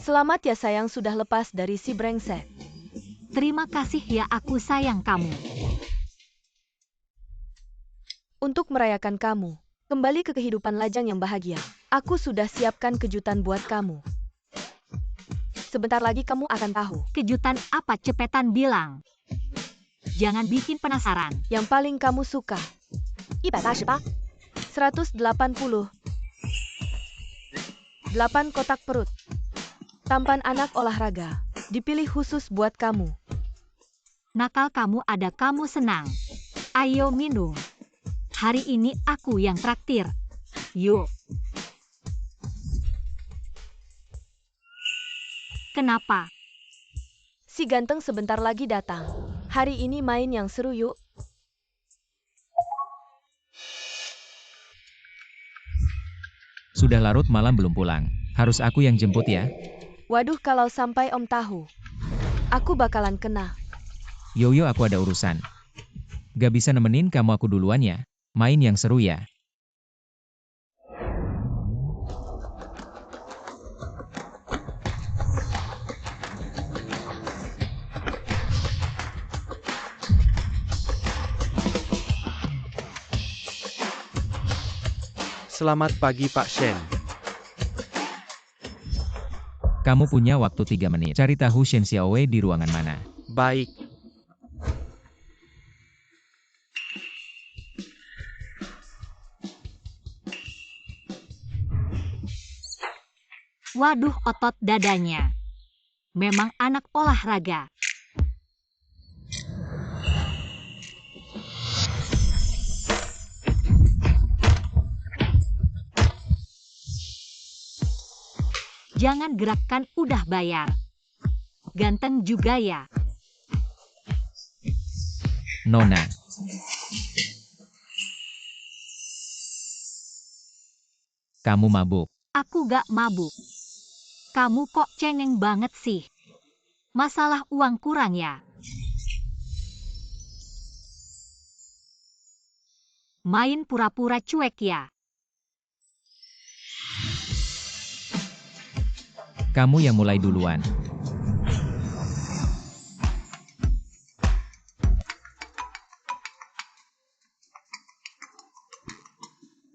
Selamat ya sayang sudah lepas dari si brengsek. Terima kasih ya aku sayang kamu. Untuk merayakan kamu, kembali ke kehidupan lajang yang bahagia, aku sudah siapkan kejutan buat kamu. Sebentar lagi kamu akan tahu. Kejutan apa cepetan bilang. Jangan bikin penasaran. Yang paling kamu suka. 188, 180. 8 kotak perut. Tampan anak olahraga. Dipilih khusus buat kamu. Nakal kamu ada kamu senang. Ayo minum. Hari ini aku yang traktir. Yuk. Kenapa? Si ganteng sebentar lagi datang. Hari ini main yang seru yuk. Sudah larut malam belum pulang. Harus aku yang jemput ya? Waduh kalau sampai om tahu. Aku bakalan kena. Yoyo aku ada urusan. Gak bisa nemenin kamu aku duluan ya? Main yang seru ya? Selamat pagi Pak Shen. Kamu punya waktu 3 menit. Cari tahu Shen Xiaowei di ruangan mana. Baik. Waduh otot dadanya. Memang anak olahraga. Jangan gerakkan udah bayar. Ganteng juga ya. Nona. Kamu mabuk. Aku gak mabuk. Kamu kok cengeng banget sih. Masalah uang kurang ya. Main pura-pura cuek ya. Kamu yang mulai duluan.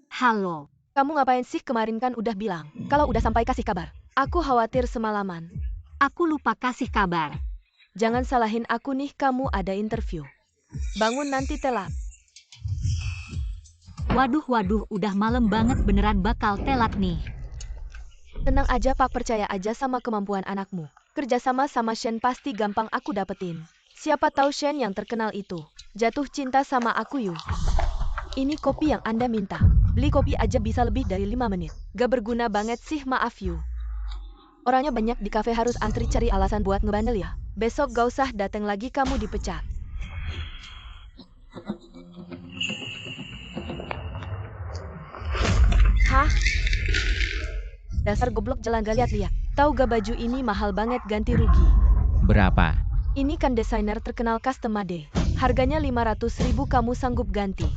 Halo. Kamu ngapain sih kemarin kan udah bilang. Kalau udah sampai kasih kabar. Aku khawatir semalaman. Aku lupa kasih kabar. Jangan salahin aku nih kamu ada interview. Bangun nanti telat. Waduh udah malam banget beneran bakal telat nih. Tenang aja Pak percaya aja sama kemampuan anakmu. Kerjasama sama Shen pasti gampang aku dapetin. Siapa tahu Shen yang terkenal itu jatuh cinta sama aku yuk. Ini kopi yang Anda minta. Beli kopi aja bisa lebih dari 5 menit. Gak berguna banget sih maaf yuk. Orangnya banyak di kafe harus antri cari alasan buat ngebandel ya. Besok gak usah dateng lagi kamu dipecat. Hah? Dasar goblok jalan gak lihat-lihat. Tahu gak baju ini mahal banget ganti rugi. Berapa? Ini kan desainer terkenal custom made. Harganya 500.000 kamu sanggup ganti.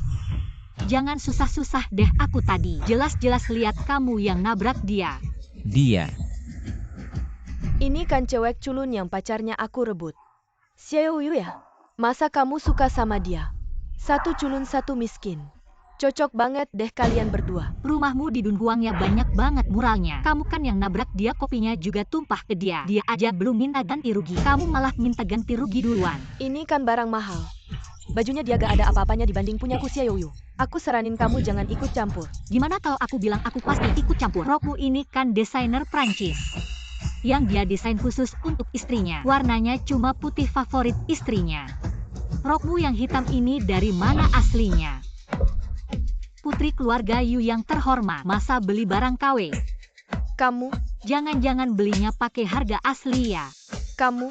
Jangan susah-susah deh aku tadi. Jelas-jelas lihat kamu yang nabrak dia. Dia. Ini kan cewek culun yang pacarnya aku rebut. Xiaoyu ya? Masa kamu suka sama dia? Satu culun satu miskin. Cocok banget deh kalian berdua. Rumahmu di Dunhuangnya banyak banget muralnya. Kamu kan yang nabrak dia kopinya juga tumpah ke dia. Dia aja belum minta ganti rugi. Kamu malah minta ganti rugi duluan. Ini kan barang mahal. Bajunya dia gak ada apa-apanya dibanding punyaku Xiaoyu. Aku saranin kamu jangan ikut campur. Gimana kalau aku bilang aku pasti ikut campur? Rokmu ini kan desainer Prancis. Yang dia desain khusus untuk istrinya. Warnanya cuma putih favorit istrinya. Rokmu yang hitam ini dari mana aslinya? Putri keluarga Yu yang terhormat, masa beli barang KW? Kamu? Jangan-jangan belinya pakai harga asli ya? Kamu?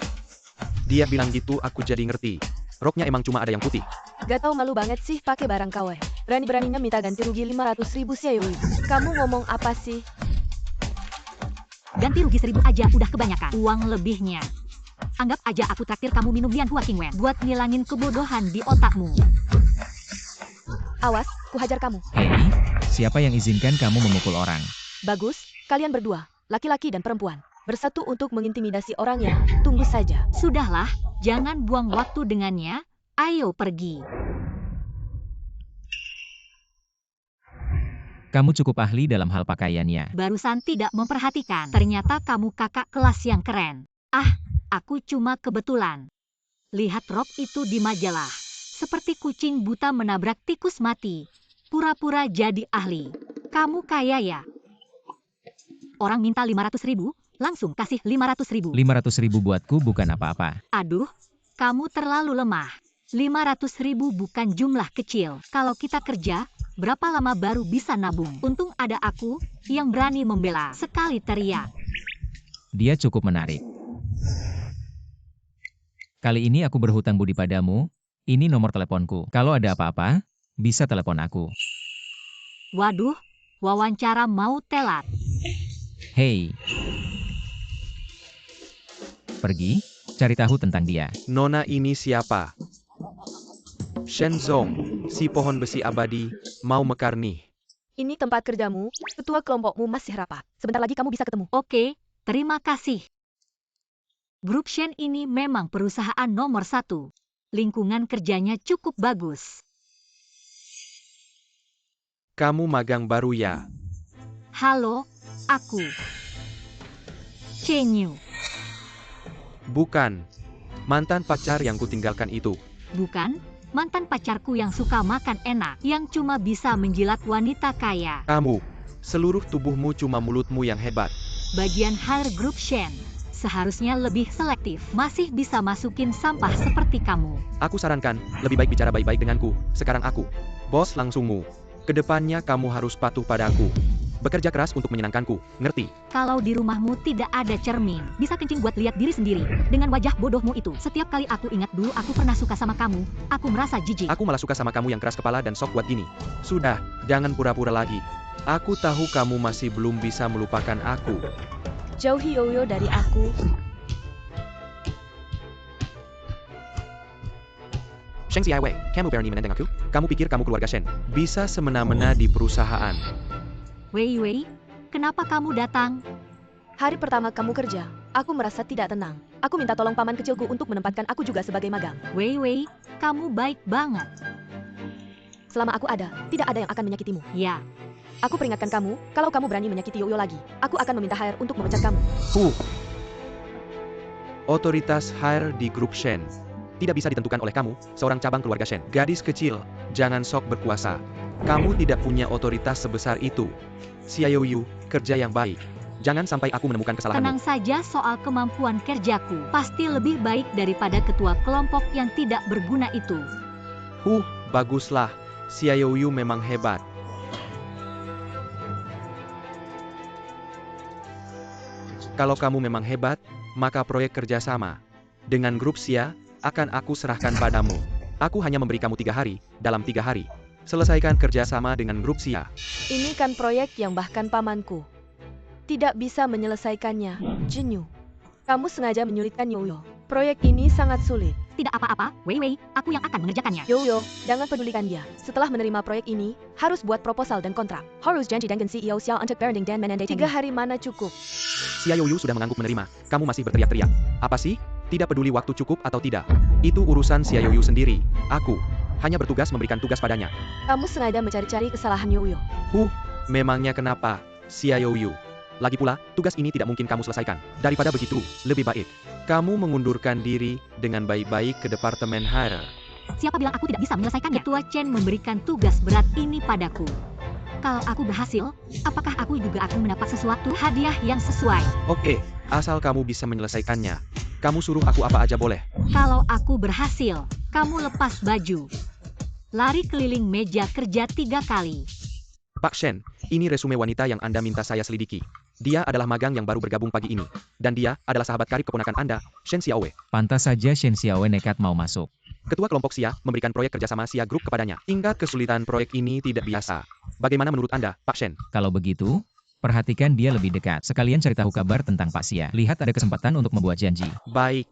Dia bilang gitu aku jadi ngerti. Roknya emang cuma ada yang putih. Gak tau malu banget sih pakai barang KW. Berani-beraninya minta ganti rugi 500.000 Xiaoyu. Kamu ngomong apa sih? Ganti rugi 1.000 aja udah kebanyakan. Uang lebihnya. Anggap aja aku traktir kamu minum Lian Hua Qingwen buat ngilangin kebodohan di otakmu. Awas, ku hajar kamu. Hei, siapa yang izinkan kamu memukul orang? Bagus, kalian berdua, laki-laki dan perempuan. bersatu untuk mengintimidasi orangnya. Tunggu saja. Sudahlah, jangan buang waktu dengannya. Ayo pergi. Kamu cukup ahli dalam hal pakaiannya. Barusan tidak memperhatikan. Ternyata kamu kakak kelas yang keren. Ah, aku cuma kebetulan. Lihat rok itu di majalah. Seperti kucing buta menabrak tikus mati. Pura-pura jadi ahli. Kamu kaya ya? Orang minta 500.000, langsung kasih 500.000. 500.000 buatku bukan apa-apa. Aduh, kamu terlalu lemah. 500.000 bukan jumlah kecil. Kalau kita kerja, berapa lama baru bisa nabung? Untung ada aku yang berani membela. Sekali teriak. Dia cukup menarik. Kali ini aku berhutang budi padamu. Ini nomor teleponku. Kalau ada apa-apa, bisa telepon aku. Waduh, wawancara mau telat. Hei. Pergi, cari tahu tentang dia. Nona ini siapa? Shen Zong, si pohon besi abadi, mau mekar nih. Ini tempat kerjamu. Ketua kelompokmu masih rapat. Sebentar lagi kamu bisa ketemu. Oke, terima kasih. Grup Shen ini memang perusahaan nomor 1. Lingkungan kerjanya cukup bagus. Kamu magang baru ya? Halo, aku Chen Yu. Bukan. Mantan pacar yang kutinggalkan itu. Bukan, mantan pacarku yang suka makan enak, yang cuma bisa menjilat wanita kaya. Kamu, seluruh tubuhmu cuma mulutmu yang hebat. Bagian hire grup Shen seharusnya lebih selektif. Masih bisa masukin sampah seperti kamu. Aku sarankan, lebih baik bicara baik-baik denganku. Sekarang aku, bos langsungmu. Kedepannya kamu harus patuh padaku. Bekerja keras untuk menyenangkanku, ngerti? Kalau di rumahmu tidak ada cermin, bisa kencing buat lihat diri sendiri. Dengan wajah bodohmu itu, setiap kali aku ingat dulu aku pernah suka sama kamu, aku merasa jijik. Aku malah suka sama kamu yang keras kepala dan sok kuat gini. Sudah, jangan pura-pura lagi. Aku tahu kamu masih belum bisa melupakan aku. Jauhi Yoyo dari aku. Sheng Xiaowei, kamu berani menenteng aku? Kamu pikir kamu keluarga Shen? Bisa semena-mena di perusahaan. Wei Wei, kenapa kamu datang? Hari pertama kamu kerja, aku merasa tidak tenang. Aku minta tolong paman kecilku untuk menempatkan aku juga sebagai magang. Wei Wei, kamu baik banget. Selama aku ada, tidak ada yang akan menyakitimu. Ya, Aku peringatkan kamu, kalau kamu berani menyakiti Yoyo lagi, aku akan meminta HR untuk memecat kamu. Otoritas HR di grup Shen tidak bisa ditentukan oleh kamu, seorang cabang keluarga Shen. Gadis kecil, jangan sok berkuasa. Kamu tidak punya otoritas sebesar itu. Xiaoyu, kerja yang baik. Jangan sampai aku menemukan kesalahanmu. tenang saja soal kemampuan kerjaku. Pasti lebih baik daripada ketua kelompok yang tidak berguna itu. Baguslah. Xiaoyu memang hebat. Kalau kamu memang hebat, maka proyek kerjasama dengan grup Xia akan aku serahkan padamu. Aku hanya memberi kamu 3 hari. Dalam 3 hari, selesaikan kerjasama dengan grup Xia. Ini kan proyek yang bahkan pamanku tidak bisa menyelesaikannya. Jinyu, kamu sengaja menyulitkan Yoyo. Proyek ini sangat sulit. Tidak apa-apa, Wei Wei, aku yang akan mengerjakannya. Yoyo, jangan pedulikan dia. Setelah menerima proyek ini, harus buat proposal dan kontrak. Harus janji dengan CEO Xiao untuk berunding dan menandatangani. 3 hari mana cukup? Xiaoyu sudah mengangguk menerima. Kamu masih berteriak-teriak. Apa sih? Tidak peduli waktu cukup atau tidak. Itu urusan Xiaoyu sendiri. Aku hanya bertugas memberikan tugas padanya. Kamu sengaja mencari-cari kesalahan Yoyo. Memangnya kenapa, Xiaoyu? Lagi pula, tugas ini tidak mungkin kamu selesaikan. Daripada begitu, lebih baik kamu mengundurkan diri dengan baik-baik ke Departemen HR. Siapa bilang aku tidak bisa menyelesaikannya? Ketua Chen memberikan tugas berat ini padaku. Kalau aku berhasil, apakah aku juga akan mendapat sesuatu hadiah yang sesuai? Oke, asal kamu bisa menyelesaikannya. Kamu suruh aku apa aja boleh. Kalau aku berhasil, kamu lepas baju. Lari keliling meja kerja 3 kali. Pak Shen, ini resume wanita yang Anda minta saya selidiki. Dia adalah magang yang baru bergabung pagi ini. Dan dia adalah sahabat karib keponakan Anda, Shen Xiaowei. Pantas saja Shen Xiaowei nekat mau masuk. Ketua kelompok Xia memberikan proyek kerjasama Xia Group kepadanya. Tingkat kesulitan proyek ini tidak biasa. Bagaimana menurut Anda, Pak Shen? Kalau begitu, perhatikan dia lebih dekat. Sekalian cari tahu kabar tentang Pak Xia. Lihat ada kesempatan untuk membuat janji. Baik.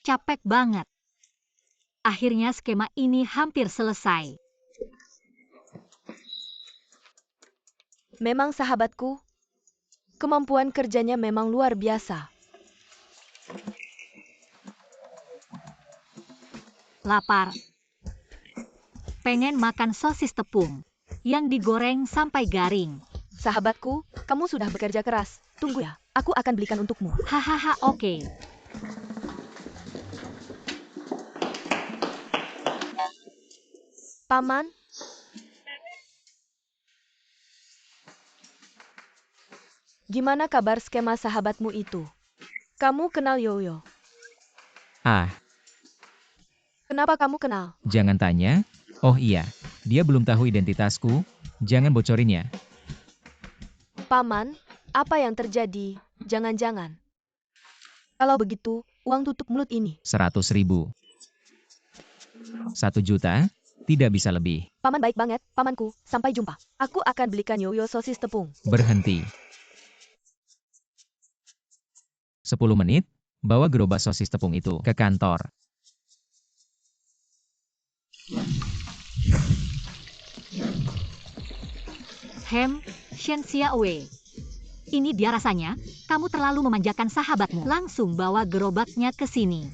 Capek banget. Akhirnya skema ini hampir selesai. Memang sahabatku. Kemampuan kerjanya memang luar biasa. Lapar. Pengen makan sosis tepung yang digoreng sampai garing. Sahabatku, kamu sudah bekerja keras. Tunggu ya, aku akan belikan untukmu. Hahaha, oke. Paman, gimana kabar skema sahabatmu itu? Kamu kenal Yoyo? Ah, Kenapa kamu kenal? jangan tanya. Oh iya, dia belum tahu identitasku. Jangan bocorin ya. Paman, apa yang terjadi? Jangan-jangan. Kalau begitu, uang tutup mulut ini. 100.000. 1 juta? Tidak bisa lebih. Paman baik banget, pamanku. Sampai jumpa. Aku akan belikan Yoyo sosis tepung. Berhenti. 10 menit, bawa gerobak sosis tepung itu ke kantor. Shen Xiaowei. Ini dia rasanya, kamu terlalu memanjakan sahabatmu. Langsung bawa gerobaknya ke sini.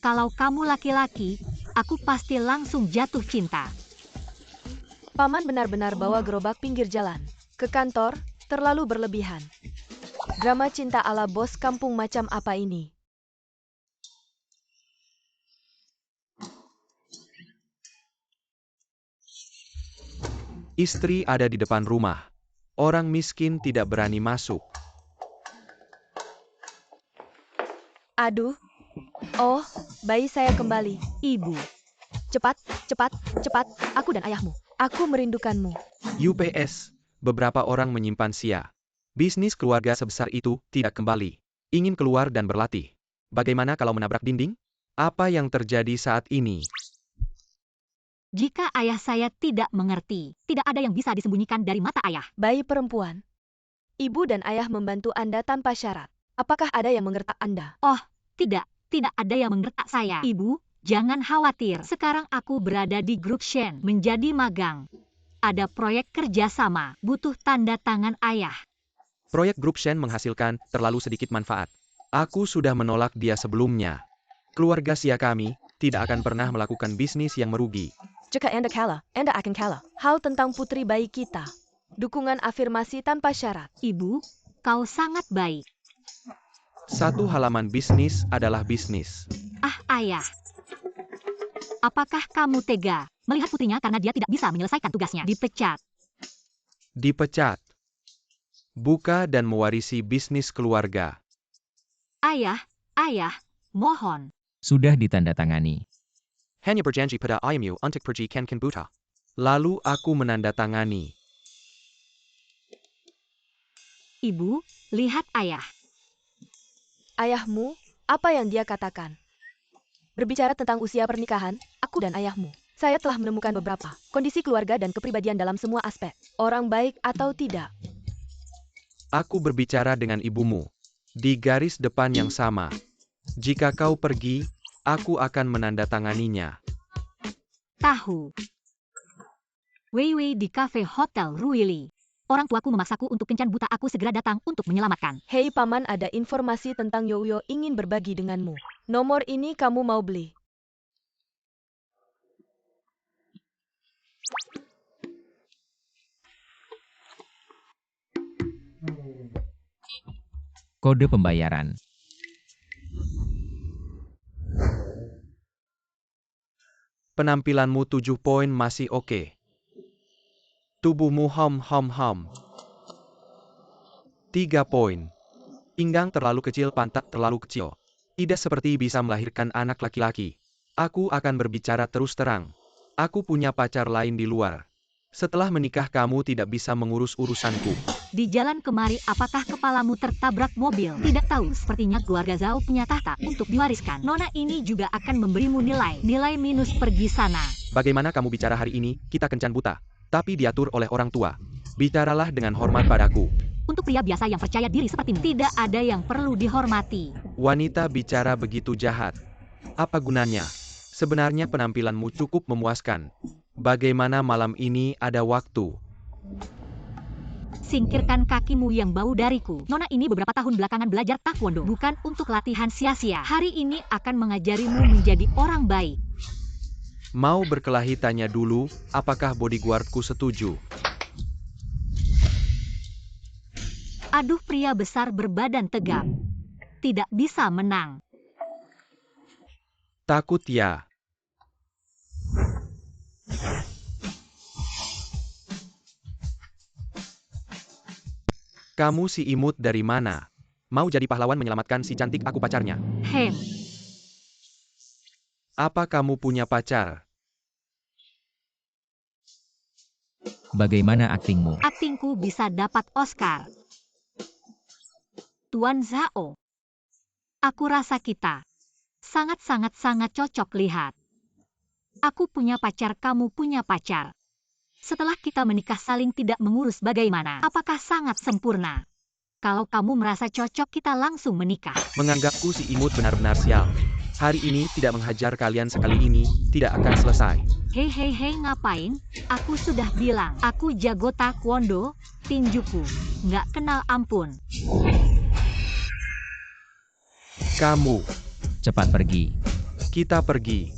Kalau kamu laki-laki, aku pasti langsung jatuh cinta. Paman benar-benar bawa gerobak pinggir jalan. Ke kantor, terlalu berlebihan. Drama cinta ala bos kampung macam apa ini? Istri ada di depan rumah. Orang miskin tidak berani masuk. Aduh. Oh, bayi saya kembali. Ibu, Cepat, cepat, cepat. Aku dan ayahmu. Aku merindukanmu. UPS, beberapa orang menyimpan sia. Bisnis keluarga sebesar itu tidak kembali. Ingin keluar dan berlatih. Bagaimana kalau menabrak dinding? Apa yang terjadi saat ini? jika ayah saya tidak mengerti, tidak ada yang bisa disembunyikan dari mata ayah. Bayi perempuan. Ibu dan ayah membantu Anda tanpa syarat. Apakah ada yang menggertak Anda? Tidak ada yang menggertak saya. Ibu, jangan khawatir. Sekarang aku berada di grup Shen, menjadi magang. Ada proyek kerjasama, butuh tanda tangan ayah. Proyek grup Shen menghasilkan terlalu sedikit manfaat. Aku sudah menolak dia sebelumnya. Keluarga sia kami tidak akan pernah melakukan bisnis yang merugi. Jika Anda kalah, Anda akan kalah. Hal tentang putri bayi kita. Dukungan afirmasi tanpa syarat. Ibu, kau sangat baik. Satu halaman bisnis adalah bisnis. Ayah. Apakah kamu tega melihat putrinya karena dia tidak bisa menyelesaikan tugasnya? Dipecat. Dipecat. Buka dan mewarisi bisnis keluarga. Ayah, mohon. Sudah ditandatangani. Hanya berjanji pada ayahmu untuk pergi ke Buta. Lalu aku menandatangani. Ibu, lihat ayah. Ayahmu, apa yang dia katakan? Berbicara tentang usia pernikahan, aku dan ayahmu. Saya telah menemukan beberapa kondisi keluarga dan kepribadian dalam semua aspek. Orang baik atau tidak. Aku berbicara dengan ibumu. Di garis depan yang sama. Jika kau pergi, aku akan menandatanganinya. Tahu. Wei di kafe Hotel Ruili. Orang tuaku memaksaku untuk kencan buta, aku segera datang untuk menyelamatkan. Hei paman, ada informasi tentang Yoyo ingin berbagi denganmu. Nomor ini kamu mau beli? Kode pembayaran. Penampilanmu 7 poin masih oke. Tubuhmu hom. 3 poin. Pinggang terlalu kecil, pantat terlalu kecil. Tidak seperti bisa melahirkan anak laki-laki. Aku akan berbicara terus terang. Aku punya pacar lain di luar. Setelah menikah kamu tidak bisa mengurus urusanku. Di jalan kemari, apakah kepalamu tertabrak mobil? Tidak tahu, sepertinya keluarga Zhao punya tahta untuk diwariskan. Nona ini juga akan memberimu nilai minus, pergi sana. Bagaimana kamu bicara hari ini? Kita kencan buta, tapi diatur oleh orang tua. Bicaralah dengan hormat padaku. Untuk pria biasa yang percaya diri sepertimu, tidak ada yang perlu dihormati. Wanita bicara begitu jahat. Apa gunanya? Sebenarnya penampilanmu cukup memuaskan. Bagaimana malam ini ada waktu? Singkirkan kakimu yang bau dariku. Nona ini beberapa tahun belakangan belajar taekwondo, bukan untuk latihan sia-sia. Hari ini akan mengajarimu menjadi orang baik. Mau berkelahi tanya dulu, apakah bodyguardku setuju? Aduh, pria besar berbadan tegap. Tidak bisa menang. Takut ya? Kamu si imut dari mana? Mau jadi pahlawan menyelamatkan si cantik aku pacarnya? Hem. Apa kamu punya pacar? Bagaimana aktingmu? Aktingku bisa dapat Oscar. Tuan Zhao. Aku rasa kita sangat cocok lihat. Aku punya pacar, kamu punya pacar. Setelah kita menikah saling tidak mengurus bagaimana? Apakah sangat sempurna? Kalau kamu merasa cocok kita langsung menikah. Menganggapku si imut benar-benar sial. Hari ini tidak menghajar kalian sekali ini, tidak akan selesai. Hei, ngapain? Aku sudah bilang, aku jago taekwondo, tinjuku. Nggak kenal ampun. Kamu, Cepat pergi. kita pergi.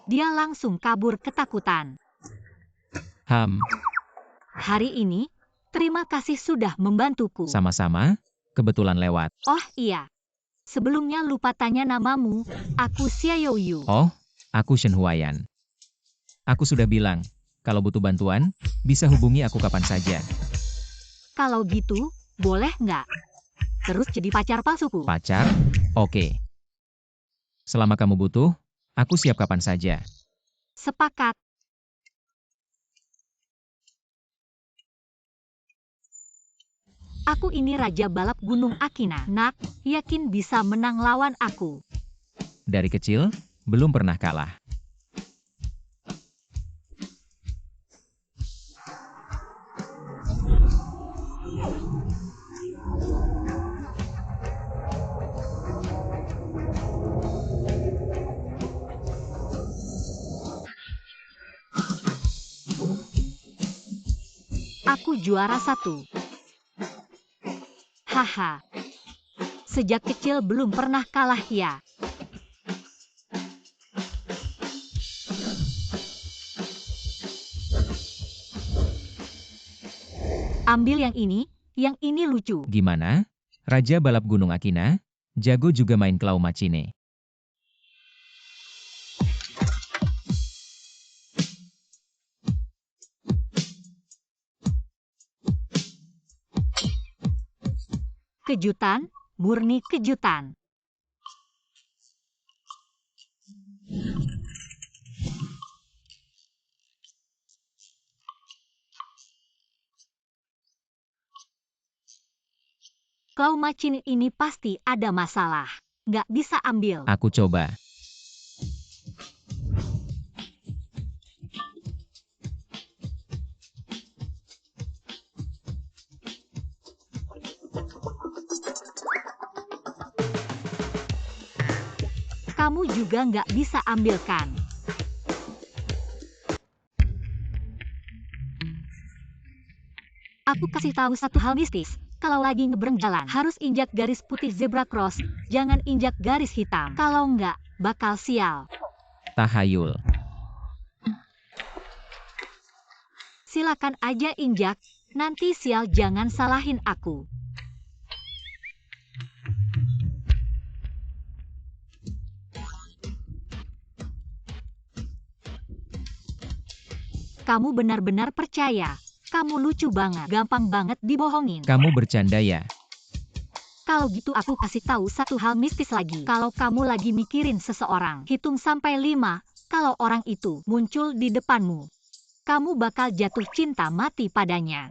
Dia langsung kabur ketakutan. Hari ini, terima kasih sudah membantuku. Sama-sama, kebetulan lewat. Oh iya. Sebelumnya lupa tanya namamu, aku Xiao Yu. Oh, aku Shen Huayan. Aku sudah bilang, kalau butuh bantuan, bisa hubungi aku kapan saja. Kalau gitu, boleh nggak? Terus jadi pacar palsuku. Pacar? Oke. Selama kamu butuh, aku siap kapan saja. Sepakat. Aku ini Raja Balap Gunung Akina. Nak, yakin bisa menang lawan aku? Dari kecil, belum pernah kalah. Aku juara 1. Haha. Sejak kecil belum pernah kalah ya. Ambil yang ini lucu. Gimana? Raja Balap Gunung Akina, jago juga main Claw Machine. Kejutan, murni kejutan. Claw Machine ini pasti ada masalah. Nggak bisa ambil. Aku coba. Kamu juga nggak bisa ambilkan. Aku kasih tahu satu hal mistis. Kalau lagi nyebrang jalan, harus injak garis putih zebra cross. Jangan injak garis hitam. Kalau nggak, bakal sial. Tahayul. Silakan aja injak. Nanti sial, jangan salahin aku. Kamu benar-benar percaya. Kamu lucu banget, gampang banget dibohongin. Kamu bercanda ya? Kalau gitu aku kasih tahu satu hal mistis lagi. Kalau kamu lagi mikirin seseorang, hitung sampai 5. Kalau orang itu muncul di depanmu, kamu bakal jatuh cinta mati padanya.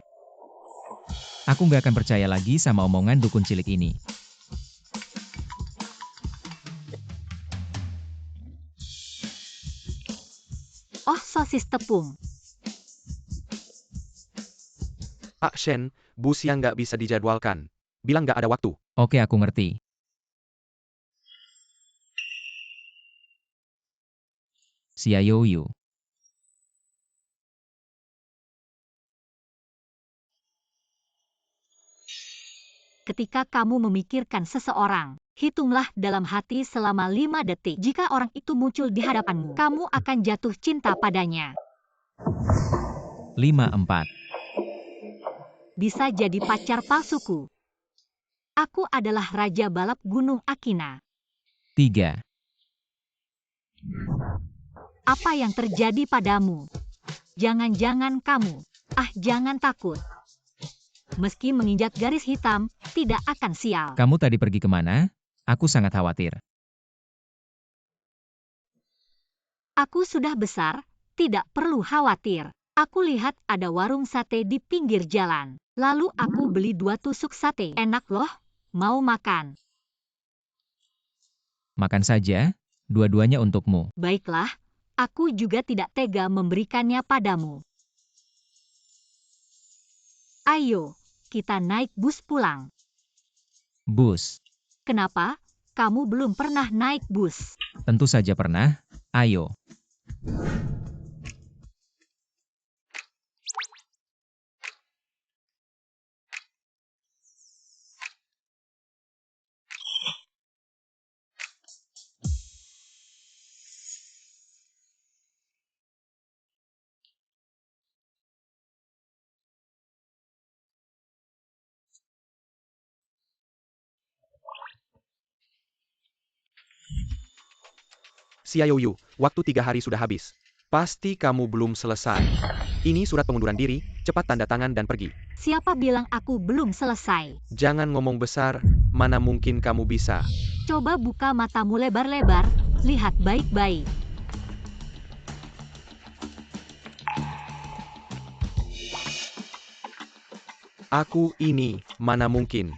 Aku nggak akan percaya lagi sama omongan dukun cilik ini. Oh, sosis tepung. Shen, bus yang nggak bisa dijadwalkan. Bilang nggak ada waktu. Oke, aku ngerti. Xiaoyu. Ketika kamu memikirkan seseorang, hitunglah dalam hati selama 5 detik. Jika orang itu muncul di hadapanmu, kamu akan jatuh cinta padanya. 54. Bisa jadi pacar palsuku. Aku adalah Raja Balap Gunung Akina. 3. Apa yang terjadi padamu? Jangan-jangan kamu. Jangan takut. Meski menginjak garis hitam, tidak akan sial. Kamu tadi pergi kemana? Aku sangat khawatir. Aku sudah besar, tidak perlu khawatir. Aku lihat ada warung sate di pinggir jalan. Lalu aku beli 2 tusuk sate. Enak loh, mau makan? Makan saja, dua-duanya untukmu. Baiklah, aku juga tidak tega memberikannya padamu. Ayo, kita naik bus pulang. Bus. Kenapa? Kamu belum pernah naik bus. Tentu saja pernah. Ayo. Xiaoyu, waktu 3 hari sudah habis. Pasti kamu belum selesai. Ini surat pengunduran diri, cepat tanda tangan dan pergi. Siapa bilang aku belum selesai? Jangan ngomong besar, mana mungkin kamu bisa. Coba buka matamu lebar-lebar, lihat baik-baik. Aku ini, mana mungkin.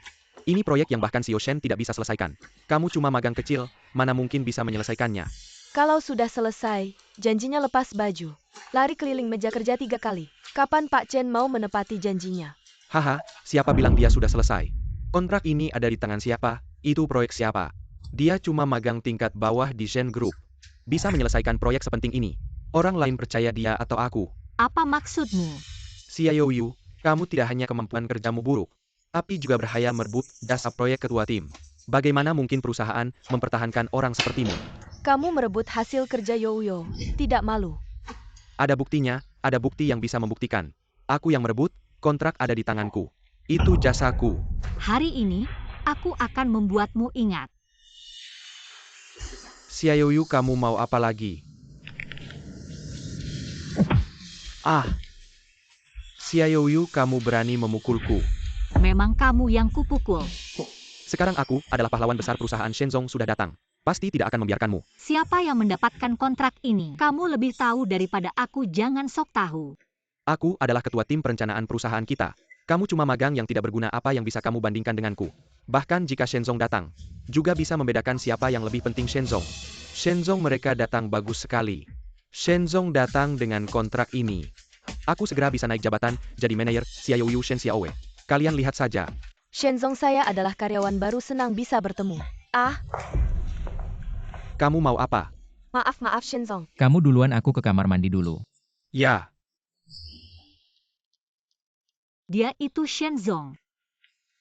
Ini proyek yang bahkan Xiao Shen tidak bisa selesaikan. Kamu cuma magang kecil, mana mungkin bisa menyelesaikannya. Kalau sudah selesai, janjinya lepas baju. Lari keliling meja kerja 3 kali. Kapan Pak Chen mau menepati janjinya? Haha, siapa bilang dia sudah selesai? Kontrak ini ada di tangan siapa? Itu proyek siapa? Dia cuma magang tingkat bawah di Shen Group. Bisa menyelesaikan proyek sepenting ini. Orang lain percaya dia atau aku. Apa maksudmu? Xiaoyu, kamu tidak hanya kemampuan kerjamu buruk, tapi juga berhaya merebut jasa proyek ketua tim. Bagaimana mungkin perusahaan mempertahankan orang sepertimu? Kamu merebut hasil kerja Yoyo. Tidak malu. Ada buktinya, ada bukti yang bisa membuktikan. Aku yang merebut, kontrak ada di tanganku. Itu jasaku. Hari ini, aku akan membuatmu ingat. Xiaoyu, kamu mau apa lagi? Xiaoyu, kamu berani memukulku. Memang kamu yang kupukul. Sekarang aku adalah pahlawan besar perusahaan Shenzong sudah datang. Pasti tidak akan membiarkanmu. Siapa yang mendapatkan kontrak ini? Kamu lebih tahu daripada aku, jangan sok tahu. Aku adalah ketua tim perencanaan perusahaan kita. Kamu cuma magang yang tidak berguna, apa yang bisa kamu bandingkan denganku? Bahkan jika Shenzong datang, juga bisa membedakan siapa yang lebih penting Shenzong. Shenzong mereka datang bagus sekali. Shenzong datang dengan kontrak ini. Aku segera bisa naik jabatan, jadi manajer Xiaoyu Shen Xiaowe. Kalian lihat saja. Shenzong, saya adalah karyawan baru, senang bisa bertemu. Kamu mau apa? Maaf Shenzong. Kamu duluan, aku ke kamar mandi dulu. Ya, Dia itu Shenzong.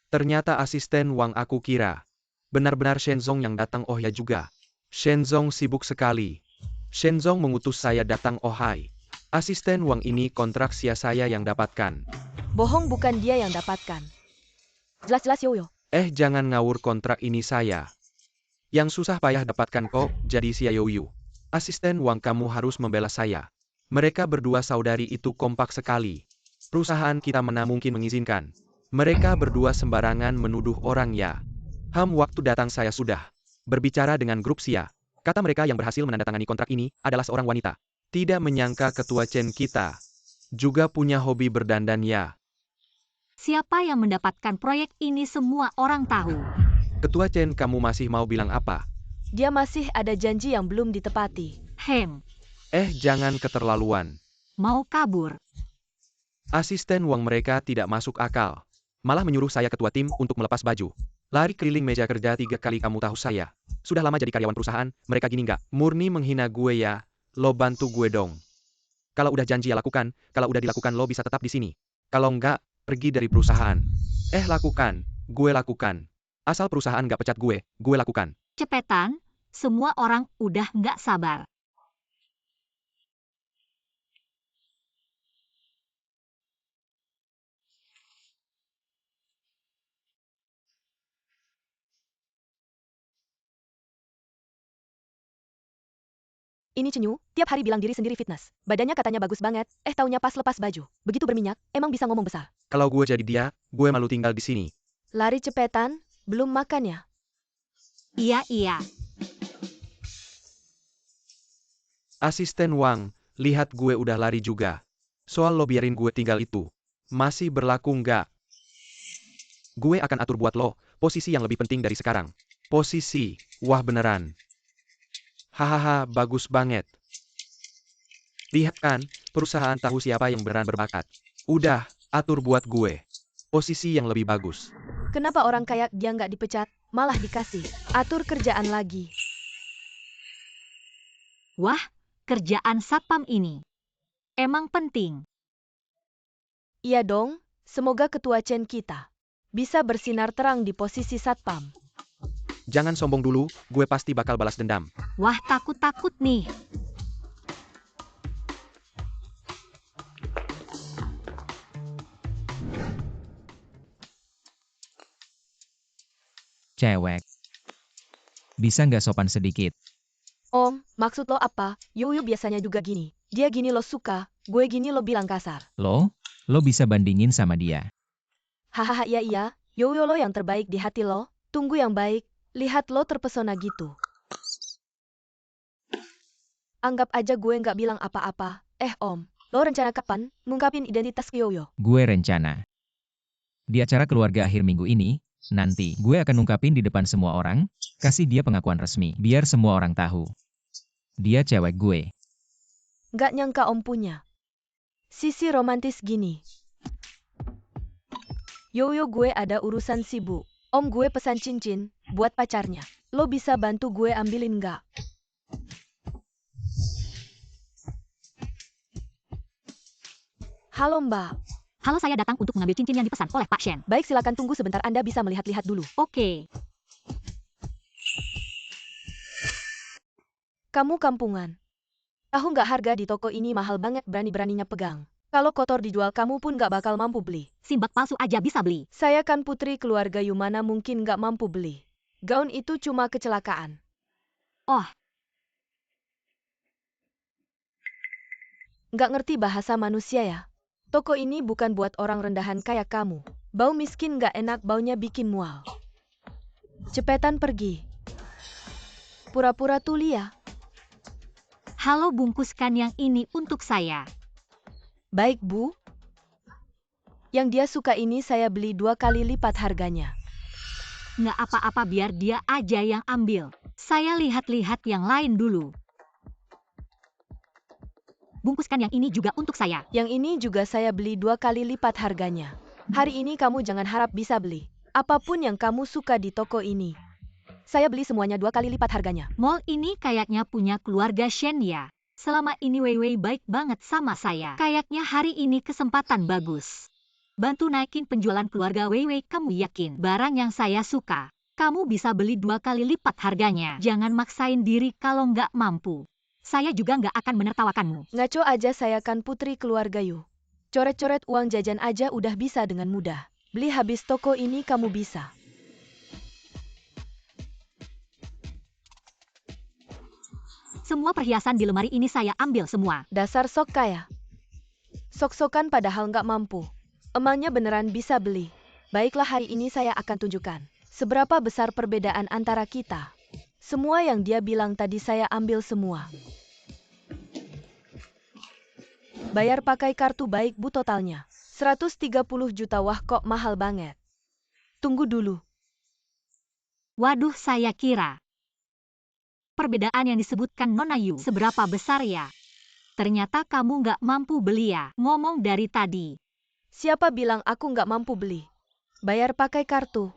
ternyata asisten Wang aku kira. Benar-benar Shenzong yang datang, oh ya juga. Shenzong sibuk sekali. Shenzong mengutus saya datang, oh hai. Asisten Wang ini kontrak saya yang dapatkan. Bohong, bukan dia yang dapatkan. Jelas-jelas Yoyo. Jangan ngawur, kontrak ini saya. Yang susah payah dapatkan kok, jadi Xiaoyu. Asisten Wang, kamu harus membela saya. Mereka berdua saudari itu kompak sekali. Perusahaan kita mana mungkin mengizinkan. Mereka berdua sembarangan menuduh orang ya. Waktu datang saya sudah berbicara dengan grup Xia. Kata mereka yang berhasil menandatangani kontrak ini adalah seorang wanita. Tidak menyangka ketua Chen kita juga punya hobi berdandan ya. Siapa yang mendapatkan proyek ini semua orang tahu. Ketua Chen, kamu masih mau bilang apa? Dia masih ada janji yang belum ditepati. Jangan keterlaluan. Mau kabur. Asisten Wang mereka tidak masuk akal. Malah menyuruh saya ketua tim untuk melepas baju. Lari keliling meja kerja 3 kali, kamu tahu saya sudah lama jadi karyawan perusahaan, mereka gini nggak? Murni menghina gue ya. lo bantu gue dong. Kalau udah janji ya lakukan, kalau udah dilakukan lo bisa tetap di sini. Kalau enggak, pergi dari perusahaan. Lakukan, gue lakukan. Asal perusahaan nggak pecat gue lakukan. Cepetan, semua orang udah nggak sabar. Ini Cenyu, tiap hari bilang diri sendiri fitness. Badannya katanya bagus banget, taunya pas lepas baju. Begitu berminyak, emang bisa ngomong besar. Kalau gue jadi dia, gue malu tinggal di sini. Lari cepetan, belum makan ya? Iya. Asisten Wang, lihat gue udah lari juga. Soal lo biarin gue tinggal itu. Masih berlaku nggak? Gue akan atur buat lo, posisi yang lebih penting dari sekarang. Posisi, wah beneran. Hahaha, bagus banget. Lihat kan, perusahaan tahu siapa yang beneran berbakat. Udah, atur buat gue. Posisi yang lebih bagus. Kenapa orang kayak dia nggak dipecat, malah dikasih? Atur kerjaan lagi. Wah, kerjaan satpam ini emang penting. Iya dong, semoga ketua Chen kita bisa bersinar terang di posisi satpam. Jangan sombong dulu, gue pasti bakal balas dendam. Wah, takut-takut nih. Cewek. Bisa nggak sopan sedikit? Om, maksud lo apa? Yuyu biasanya juga gini. Dia gini lo suka, gue gini lo bilang kasar. Lo bisa bandingin sama dia. Hahaha iya, Yuyu lo yang terbaik di hati lo. Tunggu yang baik, lihat lo terpesona gitu. Anggap aja gue nggak bilang apa-apa. Om, lo rencana kapan ngungkapin identitas Yuyu? Gue rencana. Di acara keluarga akhir minggu ini, nanti gue akan ungkapin di depan semua orang, kasih dia pengakuan resmi, biar semua orang tahu. Dia cewek gue. Nggak nyangka om punya sisi romantis gini. Yuyu gue ada urusan sibuk. Om gue pesan cincin buat pacarnya. Lo bisa bantu gue ambilin nggak? Halo mbak. Halo, saya datang untuk mengambil cincin yang dipesan oleh Pak Shen. Baik, silakan tunggu sebentar, Anda bisa melihat-lihat dulu. Oke. Kamu kampungan. Tahu nggak harga di toko ini mahal banget, berani-beraninya pegang. Kalau kotor dijual kamu pun nggak bakal mampu beli. Simbak palsu aja bisa beli. Saya kan putri keluarga Yu, mana mungkin nggak mampu beli. Gaun itu cuma kecelakaan. Oh. Nggak ngerti bahasa manusia ya? Toko ini bukan buat orang rendahan kayak kamu. Bau miskin nggak enak, baunya bikin mual. Cepetan pergi. Pura-pura tuli ya. Halo, bungkuskan yang ini untuk saya. Baik bu. Yang dia suka ini saya beli 2 kali lipat harganya. Nggak apa-apa, biar dia aja yang ambil. Saya lihat-lihat yang lain dulu. Bungkuskan yang ini juga untuk saya. Yang ini juga saya beli 2 kali lipat harganya. Hari ini kamu jangan harap bisa beli apapun yang kamu suka di toko ini. Saya beli semuanya 2 kali lipat harganya. Mall ini kayaknya punya keluarga Shen ya. Selama ini Weiwei baik banget sama saya. Kayaknya hari ini kesempatan bagus. Bantu naikin penjualan keluarga Weiwei, kamu yakin barang yang saya suka. Kamu bisa beli 2 kali lipat harganya. Jangan maksain diri kalau nggak mampu. Saya juga nggak akan menertawakanmu. Ngaco aja, saya kan putri keluarga Yu. Coret-coret uang jajan aja udah bisa dengan mudah. Beli habis toko ini kamu bisa. Semua perhiasan di lemari ini saya ambil semua. Dasar sok kaya. Sok-sokan padahal nggak mampu. Emangnya beneran bisa beli? Baiklah, hari ini saya akan tunjukkan seberapa besar perbedaan antara kita. Semua yang dia bilang tadi saya ambil semua. Bayar pakai kartu, baik bu, totalnya 130 juta. Wah, kok mahal banget. Tunggu dulu. Waduh, saya kira perbedaan yang disebutkan Nona Yu seberapa besar ya? Ternyata kamu nggak mampu beli ya, ngomong dari tadi. Siapa bilang aku nggak mampu beli? Bayar pakai kartu.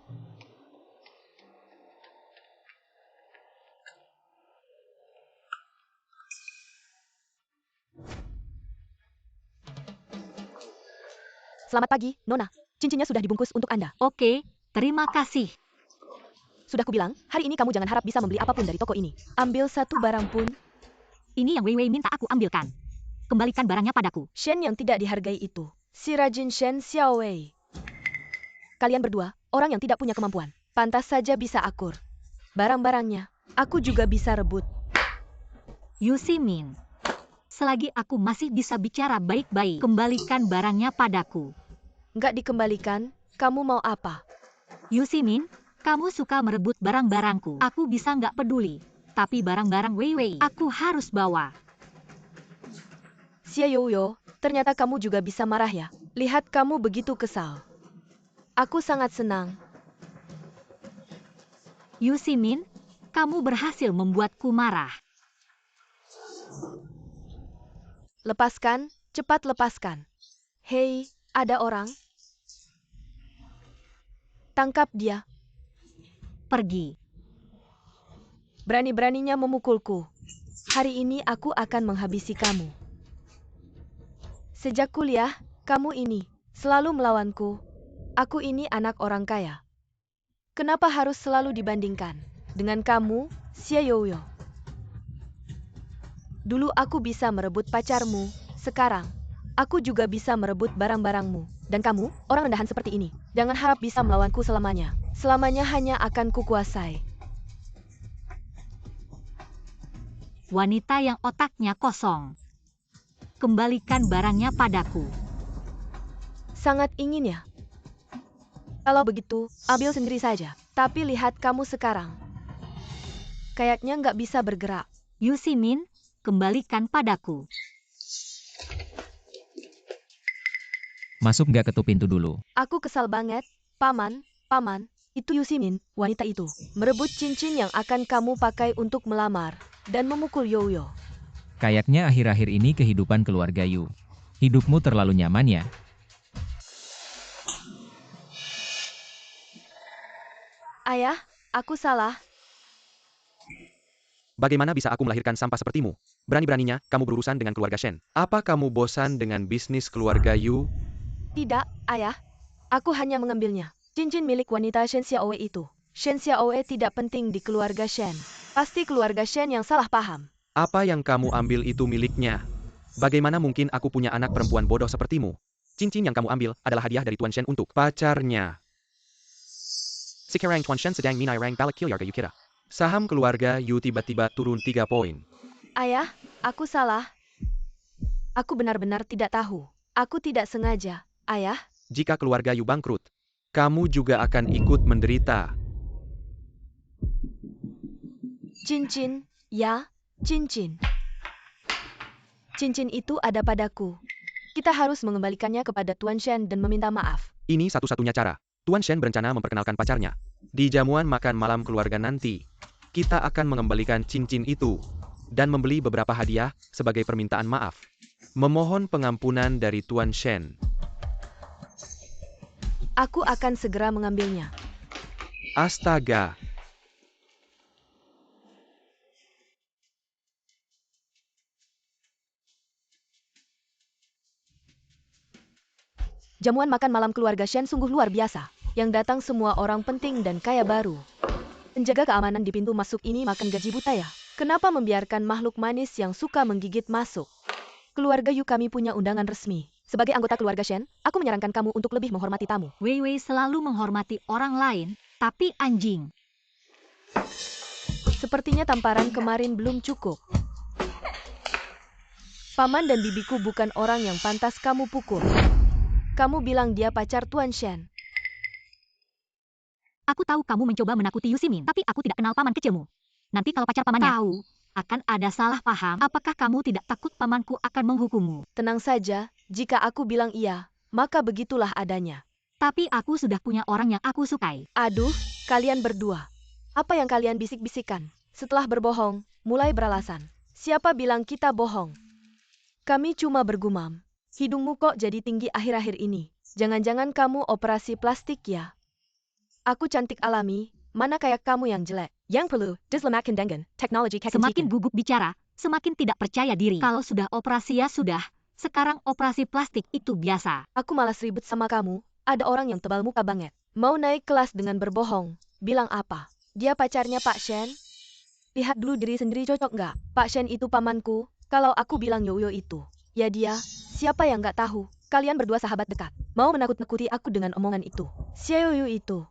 Selamat pagi, Nona. Cincinnya sudah dibungkus untuk Anda. Oke, terima kasih. Sudah kubilang, hari ini kamu jangan harap bisa membeli apapun dari toko ini. Ambil satu barang pun. Ini yang Wei Wei minta aku ambilkan. Kembalikan barangnya padaku. Shen yang tidak dihargai itu. Si rajin Shen Xiaowei. Kalian berdua, orang yang tidak punya kemampuan. Pantas saja bisa akur. Barang-barangnya, aku juga bisa rebut. Yu Ximin. Selagi aku masih bisa bicara baik-baik, kembalikan barangnya padaku. Nggak dikembalikan, kamu mau apa? Yu Ximin, kamu suka merebut barang-barangku. Aku bisa nggak peduli. Tapi barang-barang Wei Wei, aku harus bawa. Xia Youyo, ternyata kamu juga bisa marah ya. Lihat kamu begitu kesal. Aku sangat senang. Yu Ximin, kamu berhasil membuatku marah. Lepaskan, cepat lepaskan. Hei, ada orang. Tangkap dia. Pergi. Berani-beraninya memukulku. Hari ini aku akan menghabisi kamu. Sejak kuliah, kamu ini selalu melawanku. Aku ini anak orang kaya. Kenapa harus selalu dibandingkan dengan kamu, Xia Youyo? Dulu aku bisa merebut pacarmu, sekarang aku juga bisa merebut barang-barangmu. Dan kamu, orang rendahan seperti ini, jangan harap bisa melawanku selamanya. Selamanya hanya akan kukuasai. Wanita yang otaknya kosong. Kembalikan barangnya padaku. Sangat ingin ya? Kalau begitu, ambil sendiri saja. Tapi lihat kamu sekarang. Kayaknya nggak bisa bergerak. Yu Ximin, kembalikan padaku. Masuk nggak ketuk pintu dulu. Aku kesal banget, Paman, itu Yu Ximin, wanita itu, merebut cincin yang akan kamu pakai untuk melamar, dan memukul Youyo. Kayaknya akhir-akhir ini kehidupan keluarga Yu. Hidupmu terlalu nyaman ya? Ayah, aku salah. Bagaimana bisa aku melahirkan sampah sepertimu? Berani-beraninya, kamu berurusan dengan keluarga Shen. Apa kamu bosan dengan bisnis keluarga Yu? Tidak, ayah. Aku hanya mengambilnya. Cincin milik wanita Shen Xiaowei itu. Shen Xiaowei tidak penting di keluarga Shen. Pasti keluarga Shen yang salah paham. Apa yang kamu ambil itu miliknya? Bagaimana mungkin aku punya anak perempuan bodoh sepertimu? Cincin yang kamu ambil adalah hadiah dari Tuan Shen untuk pacarnya. Sekarang Tuan Shen sedang minai rang balik keluarga Yu kira. Saham keluarga Yu tiba-tiba turun 3 poin. Ayah, aku salah. Aku benar-benar tidak tahu. Aku tidak sengaja, ayah. Jika keluarga Yu bangkrut, kamu juga akan ikut menderita. Cincin, ya, cincin. Cincin itu ada padaku. Kita harus mengembalikannya kepada Tuan Shen dan meminta maaf. Ini satu-satunya cara. Tuan Shen berencana memperkenalkan pacarnya. Di jamuan makan malam keluarga nanti, kita akan mengembalikan cincin itu dan membeli beberapa hadiah sebagai permintaan maaf. Memohon pengampunan dari Tuan Shen. Aku akan segera mengambilnya. Astaga. Jamuan makan malam keluarga Shen sungguh luar biasa. Yang datang semua orang penting dan kaya baru. Penjaga keamanan di pintu masuk ini makan gaji buta ya? Kenapa membiarkan makhluk manis yang suka menggigit masuk? Keluarga Yu kami punya undangan resmi. Sebagai anggota keluarga Shen, aku menyarankan kamu untuk lebih menghormati tamu. Wei Wei selalu menghormati orang lain, tapi anjing. Sepertinya tamparan kemarin belum cukup. Paman dan bibiku bukan orang yang pantas kamu pukul. Kamu bilang dia pacar Tuan Shen. Aku tahu kamu mencoba menakuti Yu Ximin, tapi aku tidak kenal paman kecilmu. Nanti kalau pacar pamannya tahu, akan ada salah paham. Apakah kamu tidak takut pamanku akan menghukummu? Tenang saja, jika aku bilang iya, maka begitulah adanya. Tapi aku sudah punya orang yang aku sukai. Aduh, kalian berdua. Apa yang kalian bisik-bisikan? Setelah berbohong, mulai beralasan. Siapa bilang kita bohong? Kami cuma bergumam. Hidungmu kok jadi tinggi akhir-akhir ini? Jangan-jangan kamu operasi plastik ya? Aku cantik alami, mana kayak kamu yang jelek. Yang perlu, dislemakan dengan teknologi Semakin kecantikan. gugup bicara, semakin tidak percaya diri. Kalau sudah operasi ya sudah, Sekarang operasi plastik itu biasa. Aku malas ribut sama kamu. Ada orang yang tebal muka banget. Mau naik kelas dengan berbohong. Bilang apa? Dia pacarnya Pak Shen? Lihat dulu diri sendiri cocok nggak? Pak Shen itu pamanku. Kalau aku bilang Yoyo itu, ya dia. Siapa yang nggak tahu? Kalian berdua sahabat dekat. Mau menakut-nakuti aku dengan omongan itu. Si Yoyo itu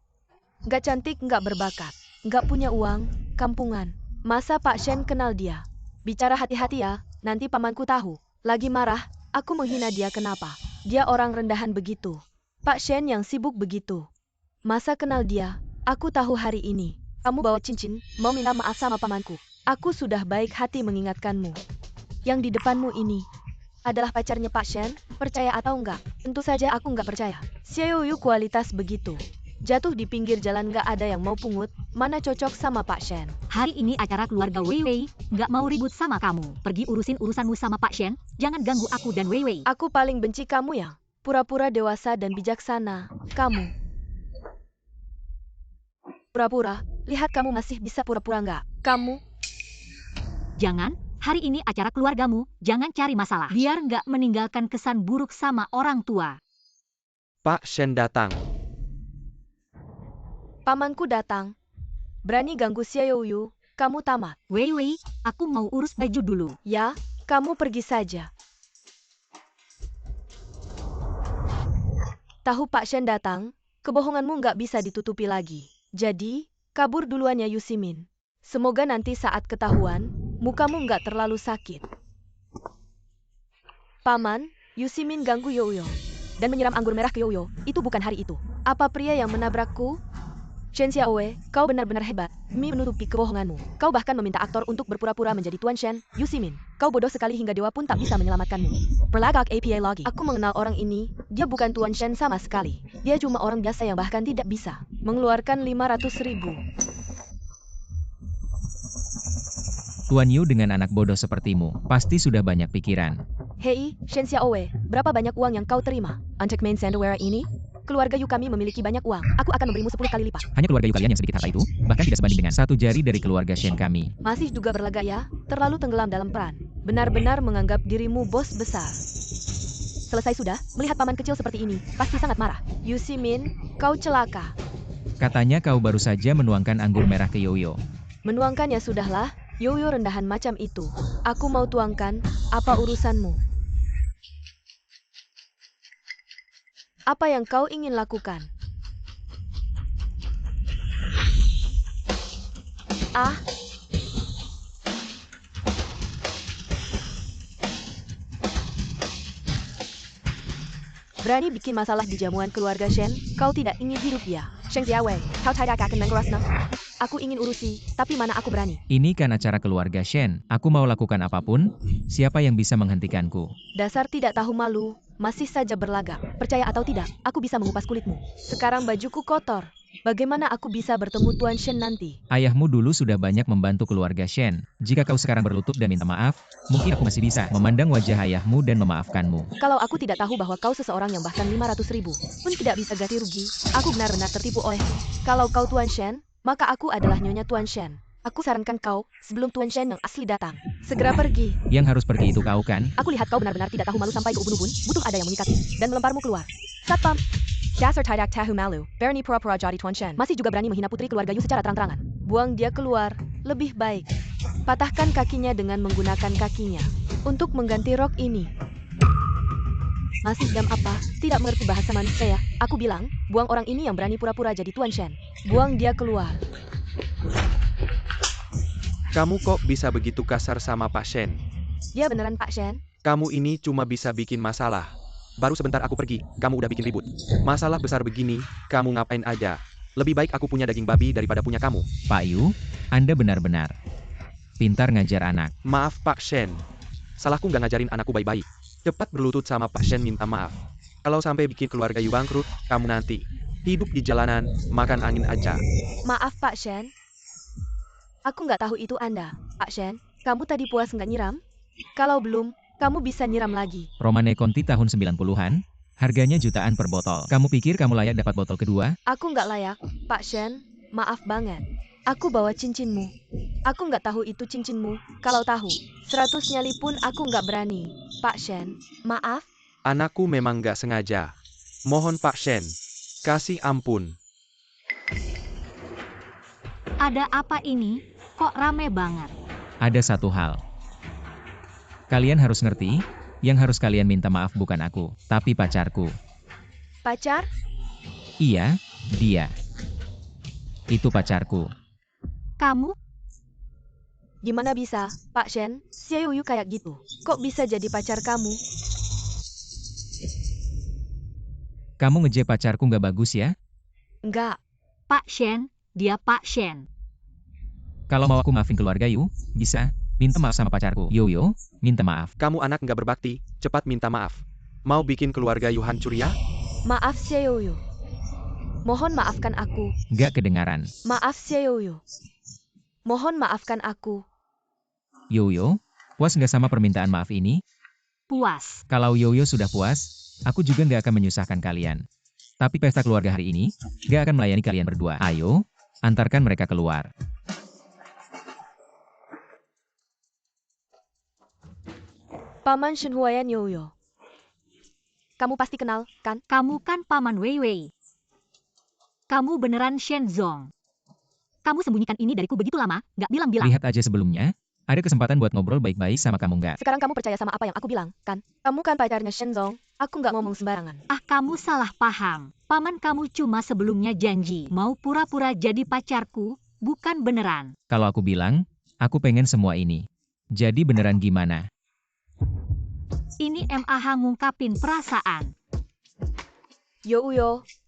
nggak cantik, nggak berbakat, nggak punya uang, kampungan. Masa Pak Shen kenal dia? Bicara hati-hati ya, nanti pamanku tahu. Lagi marah, aku menghina dia kenapa? Dia orang rendahan begitu. Pak Shen yang sibuk begitu. Masa kenal dia? Aku tahu hari ini. Kamu bawa cincin, mau minta maaf sama pamanku. Aku sudah baik hati mengingatkanmu. Yang di depanmu ini adalah pacarnya Pak Shen, percaya atau enggak? Tentu saja aku enggak percaya. Xiaoyu kualitas begitu. Jatuh di pinggir jalan nggak ada yang mau pungut, mana cocok sama Pak Shen. Hari ini acara keluarga Wei Wei, nggak mau ribut sama kamu. Pergi urusin urusanmu sama Pak Shen, jangan ganggu aku dan Wei Wei. Aku paling benci kamu yang pura-pura dewasa dan bijaksana. Kamu pura-pura, lihat kamu masih bisa pura-pura nggak? Kamu Jangan, hari ini acara keluargamu, jangan cari masalah. Biar nggak meninggalkan kesan buruk sama orang tua. Pak Shen datang. pamanku datang. Berani ganggu Xiaoyu, kamu tamat. Wei Wei, aku mau urus baju dulu. Ya, kamu pergi saja. Tahu Pak Shen datang, kebohonganmu nggak bisa ditutupi lagi. Jadi, kabur duluan ya Yusimin. Semoga nanti saat ketahuan, mukamu nggak terlalu sakit. Paman, Yusimin ganggu Yoyo dan menyiram anggur merah ke Yoyo. Itu bukan hari itu. Apa pria yang menabrakku? Shen Xiaowe, kau benar-benar hebat. Demi menutupi kebohonganmu, kau bahkan meminta aktor untuk berpura-pura menjadi Tuan Shen. Yusimin, kau bodoh sekali hingga dewa pun tak bisa menyelamatkanmu. Perlagak APA lagi. Aku mengenal orang ini. Dia bukan Tuan Shen sama sekali. Dia cuma orang biasa yang bahkan tidak bisa mengeluarkan 500.000. Tuan Yu dengan anak bodoh sepertimu, pasti sudah banyak pikiran. Hei, Shen Xiaowe, berapa banyak uang yang kau terima? Untuk main Sandowera ini? Keluarga Yu kami memiliki banyak uang. Aku akan memberimu 10 kali lipat. Hanya keluarga Yu kalian yang sedikit harta itu, bahkan tidak sebanding dengan 1 jari dari keluarga Shen kami. Masih juga berlagak ya? Terlalu tenggelam dalam peran. Benar-benar menganggap dirimu bos besar. Selesai sudah, melihat paman kecil seperti ini, pasti sangat marah. Yusimin, kau celaka. Katanya kau baru saja menuangkan anggur merah ke Yoyo. Menuangkan ya sudahlah, Yoyo rendahan macam itu. Aku mau tuangkan, apa urusanmu? Apa yang kau ingin lakukan? Ah, berani bikin masalah di jamuan keluarga Shen? Kau tidak ingin hidup ya? Sheng Xiaowei, kau tidak akan mengurusnya? Aku ingin urusi, tapi mana aku berani? Ini kan acara keluarga Shen. Aku mau lakukan apapun, siapa yang bisa menghentikanku? Dasar tidak tahu malu, masih saja berlagak. Percaya atau tidak, aku bisa mengupas kulitmu. Sekarang bajuku kotor. Bagaimana aku bisa bertemu Tuan Shen nanti? Ayahmu dulu sudah banyak membantu keluarga Shen. Jika kau sekarang berlutut dan minta maaf, mungkin aku masih bisa memandang wajah ayahmu dan memaafkanmu. Kalau aku tidak tahu bahwa kau seseorang yang bahkan 500.000 pun tidak bisa ganti rugi, aku benar-benar tertipu olehmu. Kalau kau Tuan Shen, maka aku adalah Nyonya Tuan Shen. Aku sarankan kau, sebelum Tuan Shen yang asli datang, segera pergi. Yang harus pergi itu kau kan? Aku lihat kau benar-benar tidak tahu malu sampai ke ubun-ubun, butuh ada yang mengikatmu dan melemparmu keluar. Satpam. Dasar tidak tahu malu, berani pura-pura jadi Tuan Shen. Masih juga berani menghina putri keluarga Yu secara terang-terangan. Buang dia keluar, lebih baik. Patahkan kakinya dengan menggunakan kakinya untuk mengganti rok ini. Masih dam apa? Tidak mengerti bahasa manusia ya? Aku bilang, buang orang ini yang berani pura-pura jadi Tuan Shen. Buang dia keluar. Kamu kok bisa begitu kasar sama Pak Shen? Dia beneran Pak Shen? Kamu ini cuma bisa bikin masalah. Baru sebentar aku pergi, kamu udah bikin ribut. Masalah besar begini, kamu ngapain aja? Lebih baik aku punya daging babi daripada punya kamu. Pak Yu, Anda benar-benar pintar ngajar anak. Maaf Pak Shen. Salahku nggak ngajarin anakku baik-baik. Cepat berlutut sama Pak Shen minta maaf. Kalau sampai bikin keluarga Yu bangkrut, kamu nanti hidup di jalanan, makan angin aja. Maaf Pak Shen. Aku nggak tahu itu Anda. Pak Shen, kamu tadi puas nggak nyiram? Kalau belum, kamu bisa nyiram lagi. Romane Conti tahun 90-an, harganya jutaan per botol. Kamu pikir kamu layak dapat botol kedua? Aku nggak layak, Pak Shen. Maaf banget. Aku bawa cincinmu. Aku nggak tahu itu cincinmu. Kalau tahu, 100 nyali pun aku nggak berani. Pak Shen, maaf. Anakku memang nggak sengaja. Mohon Pak Shen, kasih ampun. Ada apa ini? Kok rame banget? Ada satu hal. Kalian harus ngerti, yang harus kalian minta maaf bukan aku, tapi pacarku. Pacar? Iya, dia. Itu pacarku. Kamu? Gimana bisa, Pak Shen? Xiaoyu kayak gitu. Kok bisa jadi pacar kamu? Kamu ngejek pacarku nggak bagus ya? Enggak. Pak Shen, dia Pak Shen. Kalau mau aku maafin keluarga Yu, bisa. Minta maaf sama pacarku. Yo, minta maaf. Kamu anak nggak berbakti, cepat minta maaf. Mau bikin keluarga Yu hancur ya? Maaf Xiaoyu. Mohon maafkan aku. Nggak kedengaran. Maaf Xiaoyu. Mohon maafkan aku. Yo, puas nggak sama permintaan maaf ini? Puas. Kalau Yo sudah puas, aku juga nggak akan menyusahkan kalian. Tapi pesta keluarga hari ini, nggak akan melayani kalian berdua. Ayo, antarkan mereka keluar. Paman Shen Huayan Yoyo. Kamu pasti kenal, kan? Kamu kan Paman Weiwei. Kamu beneran Shen Zong. Kamu sembunyikan ini dariku begitu lama, nggak bilang-bilang. Lihat aja sebelumnya, ada kesempatan buat ngobrol baik-baik sama kamu nggak? Sekarang kamu percaya sama apa yang aku bilang, kan? Kamu kan pacarnya Shen Zong. Aku nggak ngomong sembarangan. Ah, kamu salah paham. Paman kamu cuma sebelumnya janji mau pura-pura jadi pacarku, bukan beneran. Kalau aku bilang, aku pengen semua ini. Jadi beneran gimana? Ini MAH ngungkapin perasaan. Yo,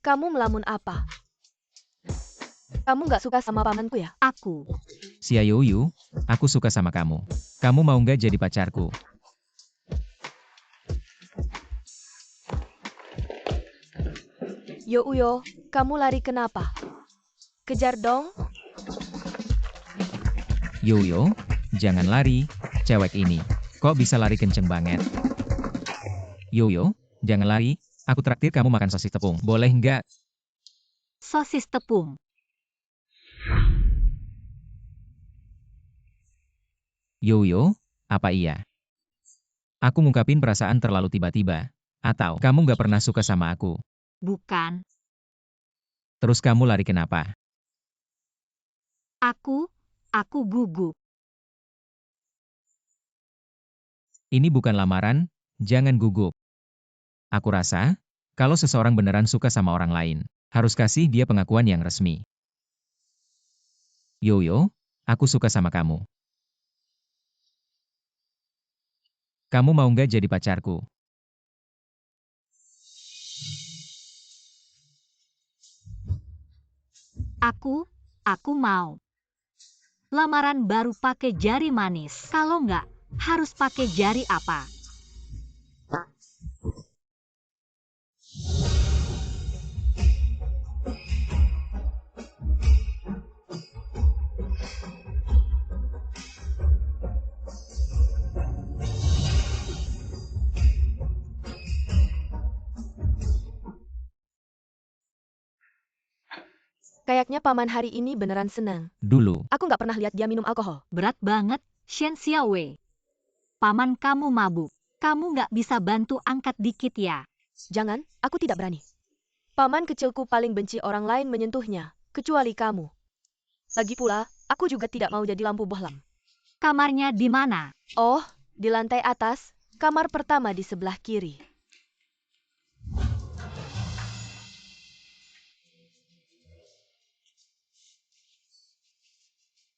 kamu melamun apa? Kamu nggak suka sama pamanku ya? Aku. Xiaoyu, aku suka sama kamu. Kamu mau nggak jadi pacarku? Yo, kamu lari kenapa? Kejar dong. Yo, jangan lari, cewek ini. Kok bisa lari kenceng banget? Yo, jangan lari, aku traktir kamu makan sosis tepung. Boleh nggak? Sosis tepung. Yo, apa iya? Aku ngungkapin perasaan terlalu tiba-tiba. Atau kamu nggak pernah suka sama aku? Bukan. Terus kamu lari kenapa? Aku gugup. Ini bukan lamaran, jangan gugup. Aku rasa, kalau seseorang beneran suka sama orang lain, harus kasih dia pengakuan yang resmi. Yo, aku suka sama kamu. Kamu mau nggak jadi pacarku? Aku mau. Lamaran baru pakai jari manis. Kalau nggak, harus pakai jari apa? Kayaknya paman hari ini beneran senang. Dulu, Aku nggak pernah lihat dia minum alkohol. Berat banget, Shen Xiaowei. Paman kamu mabuk. Kamu nggak bisa bantu angkat dikit ya? Jangan, aku tidak berani. Paman kecilku paling benci orang lain menyentuhnya, kecuali kamu. Lagi pula, aku juga tidak mau jadi lampu bohlam. Kamarnya di mana? Oh, di lantai atas, kamar pertama di sebelah kiri.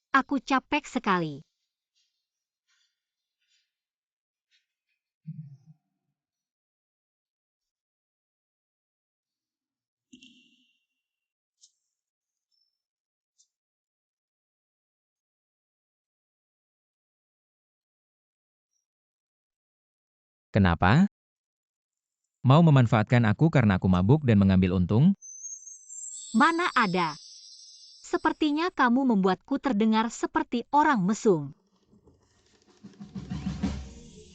Aku capek sekali. kenapa? Mau memanfaatkan aku karena aku mabuk dan mengambil untung? Mana ada? Sepertinya kamu membuatku terdengar seperti orang mesum.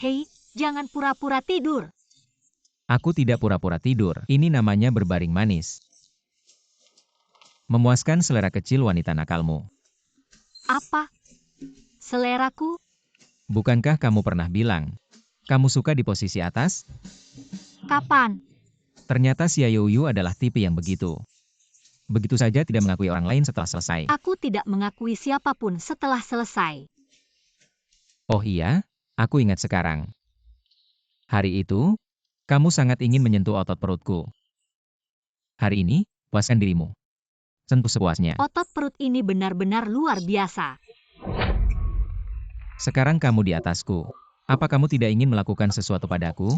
Hei, jangan pura-pura tidur. Aku tidak pura-pura tidur. Ini namanya berbaring manis. Memuaskan selera kecil wanita nakalmu. Apa? Seleraku? Bukankah kamu pernah bilang, kamu suka di posisi atas? Kapan? Ternyata Xiaoyu adalah tipe yang begitu. Begitu saja tidak mengakui orang lain setelah selesai. Aku tidak mengakui siapapun setelah selesai. Oh iya, aku ingat sekarang. Hari itu, kamu sangat ingin menyentuh otot perutku. Hari ini, puaskan dirimu. Sentuh sepuasnya. Otot perut ini benar-benar luar biasa. Sekarang kamu di atasku. Apa kamu tidak ingin melakukan sesuatu padaku?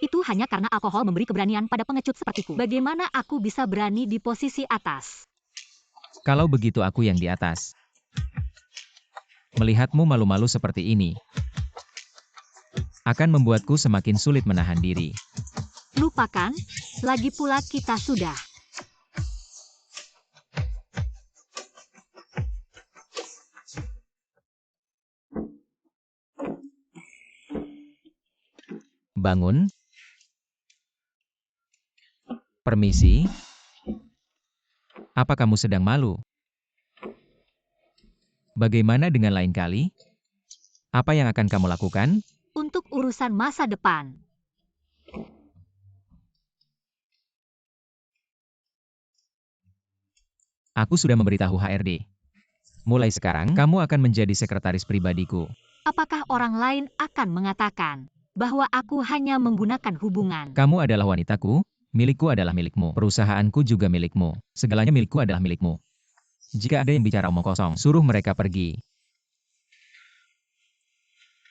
Itu hanya karena alkohol memberi keberanian pada pengecut sepertiku. Bagaimana aku bisa berani di posisi atas? Kalau begitu aku yang di atas. Melihatmu malu-malu seperti ini akan membuatku semakin sulit menahan diri. Lupakan, lagi pula kita sudah. Bangun. Permisi. Apa kamu sedang malu? Bagaimana dengan lain kali? Apa yang akan kamu lakukan? Untuk urusan masa depan. Aku sudah memberitahu HRD. Mulai sekarang, kamu akan menjadi sekretaris pribadiku. Apakah orang lain akan mengatakan bahwa aku hanya menggunakan hubungan? Kamu adalah wanitaku, milikku adalah milikmu, perusahaanku juga milikmu, segalanya milikku adalah milikmu. Jika ada yang bicara omong kosong, suruh mereka pergi.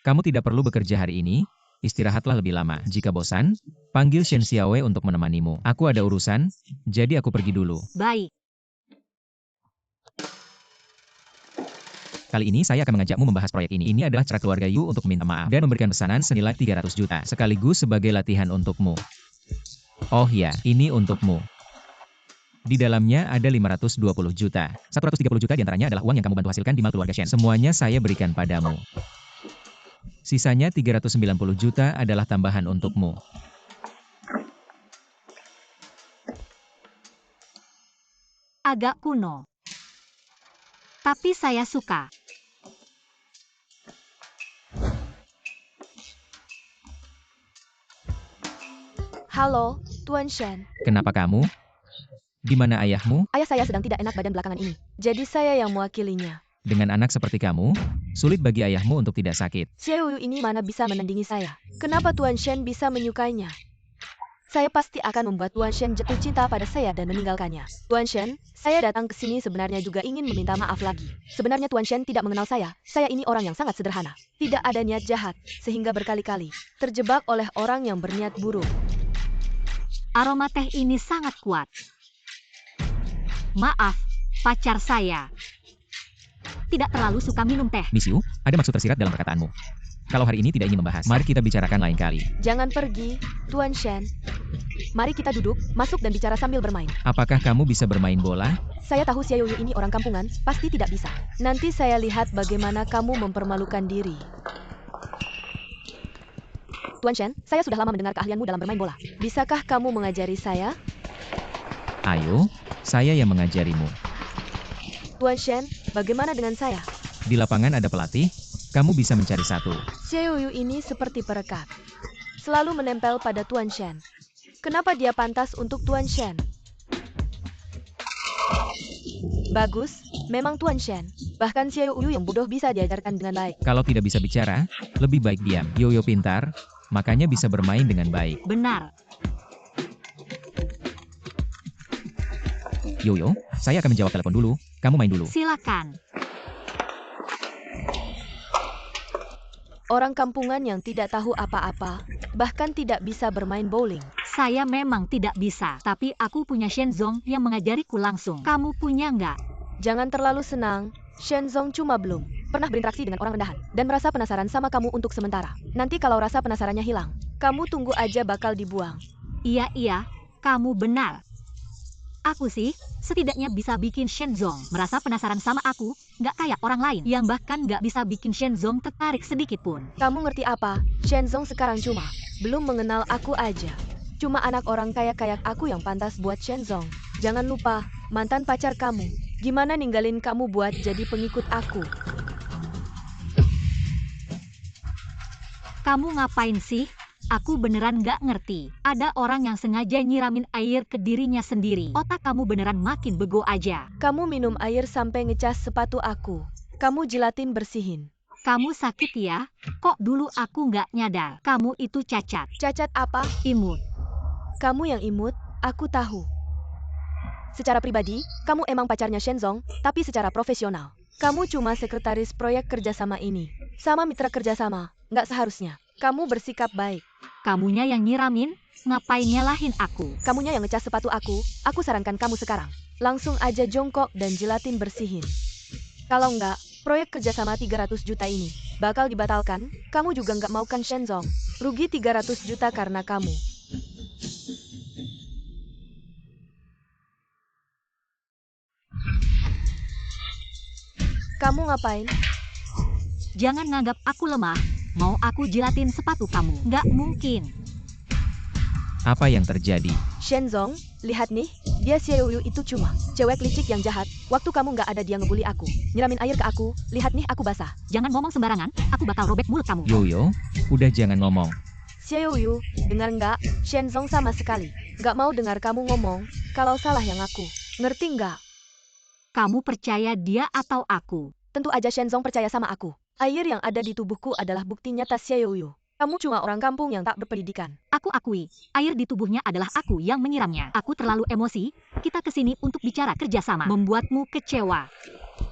Kamu tidak perlu bekerja hari ini, istirahatlah lebih lama. Jika bosan, panggil Shen Xiaowei untuk menemanimu. Aku ada urusan, jadi aku pergi dulu. Baik. Kali ini saya akan mengajakmu membahas proyek ini. Ini adalah cara keluarga Yu untuk meminta maaf dan memberikan pesanan senilai 300 juta, sekaligus sebagai latihan untukmu. Oh ya, ini untukmu. Di dalamnya ada 520 juta. 130 juta diantaranya adalah uang yang kamu bantu hasilkan di mal keluarga Shen. Semuanya saya berikan padamu. Sisanya 390 juta adalah tambahan untukmu. Agak kuno. Tapi saya suka. Halo, Tuan Shen. Kenapa kamu? Di mana ayahmu? Ayah saya sedang tidak enak badan belakangan ini. Jadi saya yang mewakilinya. Dengan anak seperti kamu, sulit bagi ayahmu untuk tidak sakit. Xiaoyu ini mana bisa menandingi saya? Kenapa Tuan Shen bisa menyukainya? Saya pasti akan membuat Tuan Shen jatuh cinta pada saya dan meninggalkannya. Tuan Shen, saya datang ke sini sebenarnya juga ingin meminta maaf lagi. Sebenarnya Tuan Shen tidak mengenal saya. Saya ini orang yang sangat sederhana. Tidak ada niat jahat, sehingga berkali-kali terjebak oleh orang yang berniat buruk. Aroma teh ini sangat kuat. Maaf, pacar saya tidak terlalu suka minum teh. Miss Yu, ada maksud tersirat dalam perkataanmu. Kalau hari ini tidak ingin membahas, mari kita bicarakan lain kali. Jangan pergi, Tuan Shen. Mari kita duduk, masuk dan bicara sambil bermain. Apakah kamu bisa bermain bola? Saya tahu Xiaoyu ini orang kampungan, pasti tidak bisa. Nanti saya lihat bagaimana kamu mempermalukan diri. Tuan Shen, saya sudah lama mendengar keahlianmu dalam bermain bola. Bisakah kamu mengajari saya? Ayo, saya yang mengajarimu. Tuan Shen, bagaimana dengan saya? Di lapangan ada pelatih, kamu bisa mencari satu. Xiaoyu ini seperti perekat. Selalu menempel pada Tuan Shen. Kenapa dia pantas untuk Tuan Shen? Bagus, memang Tuan Shen. Bahkan Xiaoyu yang bodoh bisa diajarkan dengan baik. Kalau tidak bisa bicara, lebih baik diam. Yoyo pintar, makanya bisa bermain dengan baik. Benar. Yoyo, saya akan menjawab telepon dulu, kamu main dulu. Silakan. Orang kampungan yang tidak tahu apa-apa, bahkan tidak bisa bermain bowling. Saya memang tidak bisa, tapi aku punya Shenzong yang mengajariku langsung. Kamu punya nggak? Jangan terlalu senang, Shenzong cuma belum pernah berinteraksi dengan orang rendahan, dan merasa penasaran sama kamu untuk sementara. Nanti kalau rasa penasarannya hilang, kamu tunggu aja bakal dibuang. Iya, kamu benar. Aku sih, setidaknya bisa bikin Shenzong merasa penasaran sama aku, nggak kayak orang lain yang bahkan nggak bisa bikin Shenzong tertarik sedikit pun. Kamu ngerti apa? Shenzong sekarang cuma belum mengenal aku aja. Cuma anak orang kaya kayak aku yang pantas buat Shenzong. Jangan lupa, mantan pacar kamu. Gimana ninggalin kamu buat jadi pengikut aku? Kamu ngapain sih? Aku beneran nggak ngerti. Ada orang yang sengaja nyiramin air ke dirinya sendiri. Otak kamu beneran makin bego aja. Kamu minum air sampai ngecas sepatu aku. Kamu jilatin bersihin. Kamu sakit ya? Kok dulu aku nggak nyadar? Kamu itu cacat. Cacat apa? Imut. Kamu yang imut, aku tahu. Secara pribadi, kamu emang pacarnya Shenzong, tapi secara profesional. Kamu cuma sekretaris proyek kerjasama ini. Sama mitra kerjasama, nggak seharusnya. Kamu bersikap baik. Kamunya yang nyiramin, ngapain nyalahin aku? Kamunya yang ngecas sepatu aku sarankan kamu sekarang. Langsung aja jongkok dan jilatin bersihin. Kalau nggak, proyek kerjasama 300 juta ini bakal dibatalkan. Kamu juga nggak mau kan Shenzong? Rugi 300 juta karena kamu. Kamu ngapain? Jangan nganggap aku lemah. Mau aku jilatin sepatu kamu? Nggak mungkin. Apa yang terjadi? Shenzong, lihat nih, dia Xiaoyu itu cuma cewek licik yang jahat. Waktu kamu nggak ada dia ngebully aku, nyiramin air ke aku. Lihat nih, aku basah. Jangan ngomong sembarangan, aku bakal robek mulut kamu. Yoyo, udah jangan ngomong. Xiaoyu, dengar nggak? Shenzong sama sekali nggak mau dengar kamu ngomong. Kalau salah yang aku, ngerti nggak? Kamu percaya dia atau aku? Tentu aja Shenzong percaya sama aku. Air yang ada di tubuhku adalah bukti nyata Xiaoyu. Kamu cuma orang kampung yang tak berpendidikan. Aku akui, air di tubuhnya adalah aku yang menyiramnya. Aku terlalu emosi, kita kesini untuk bicara kerjasama. Membuatmu kecewa.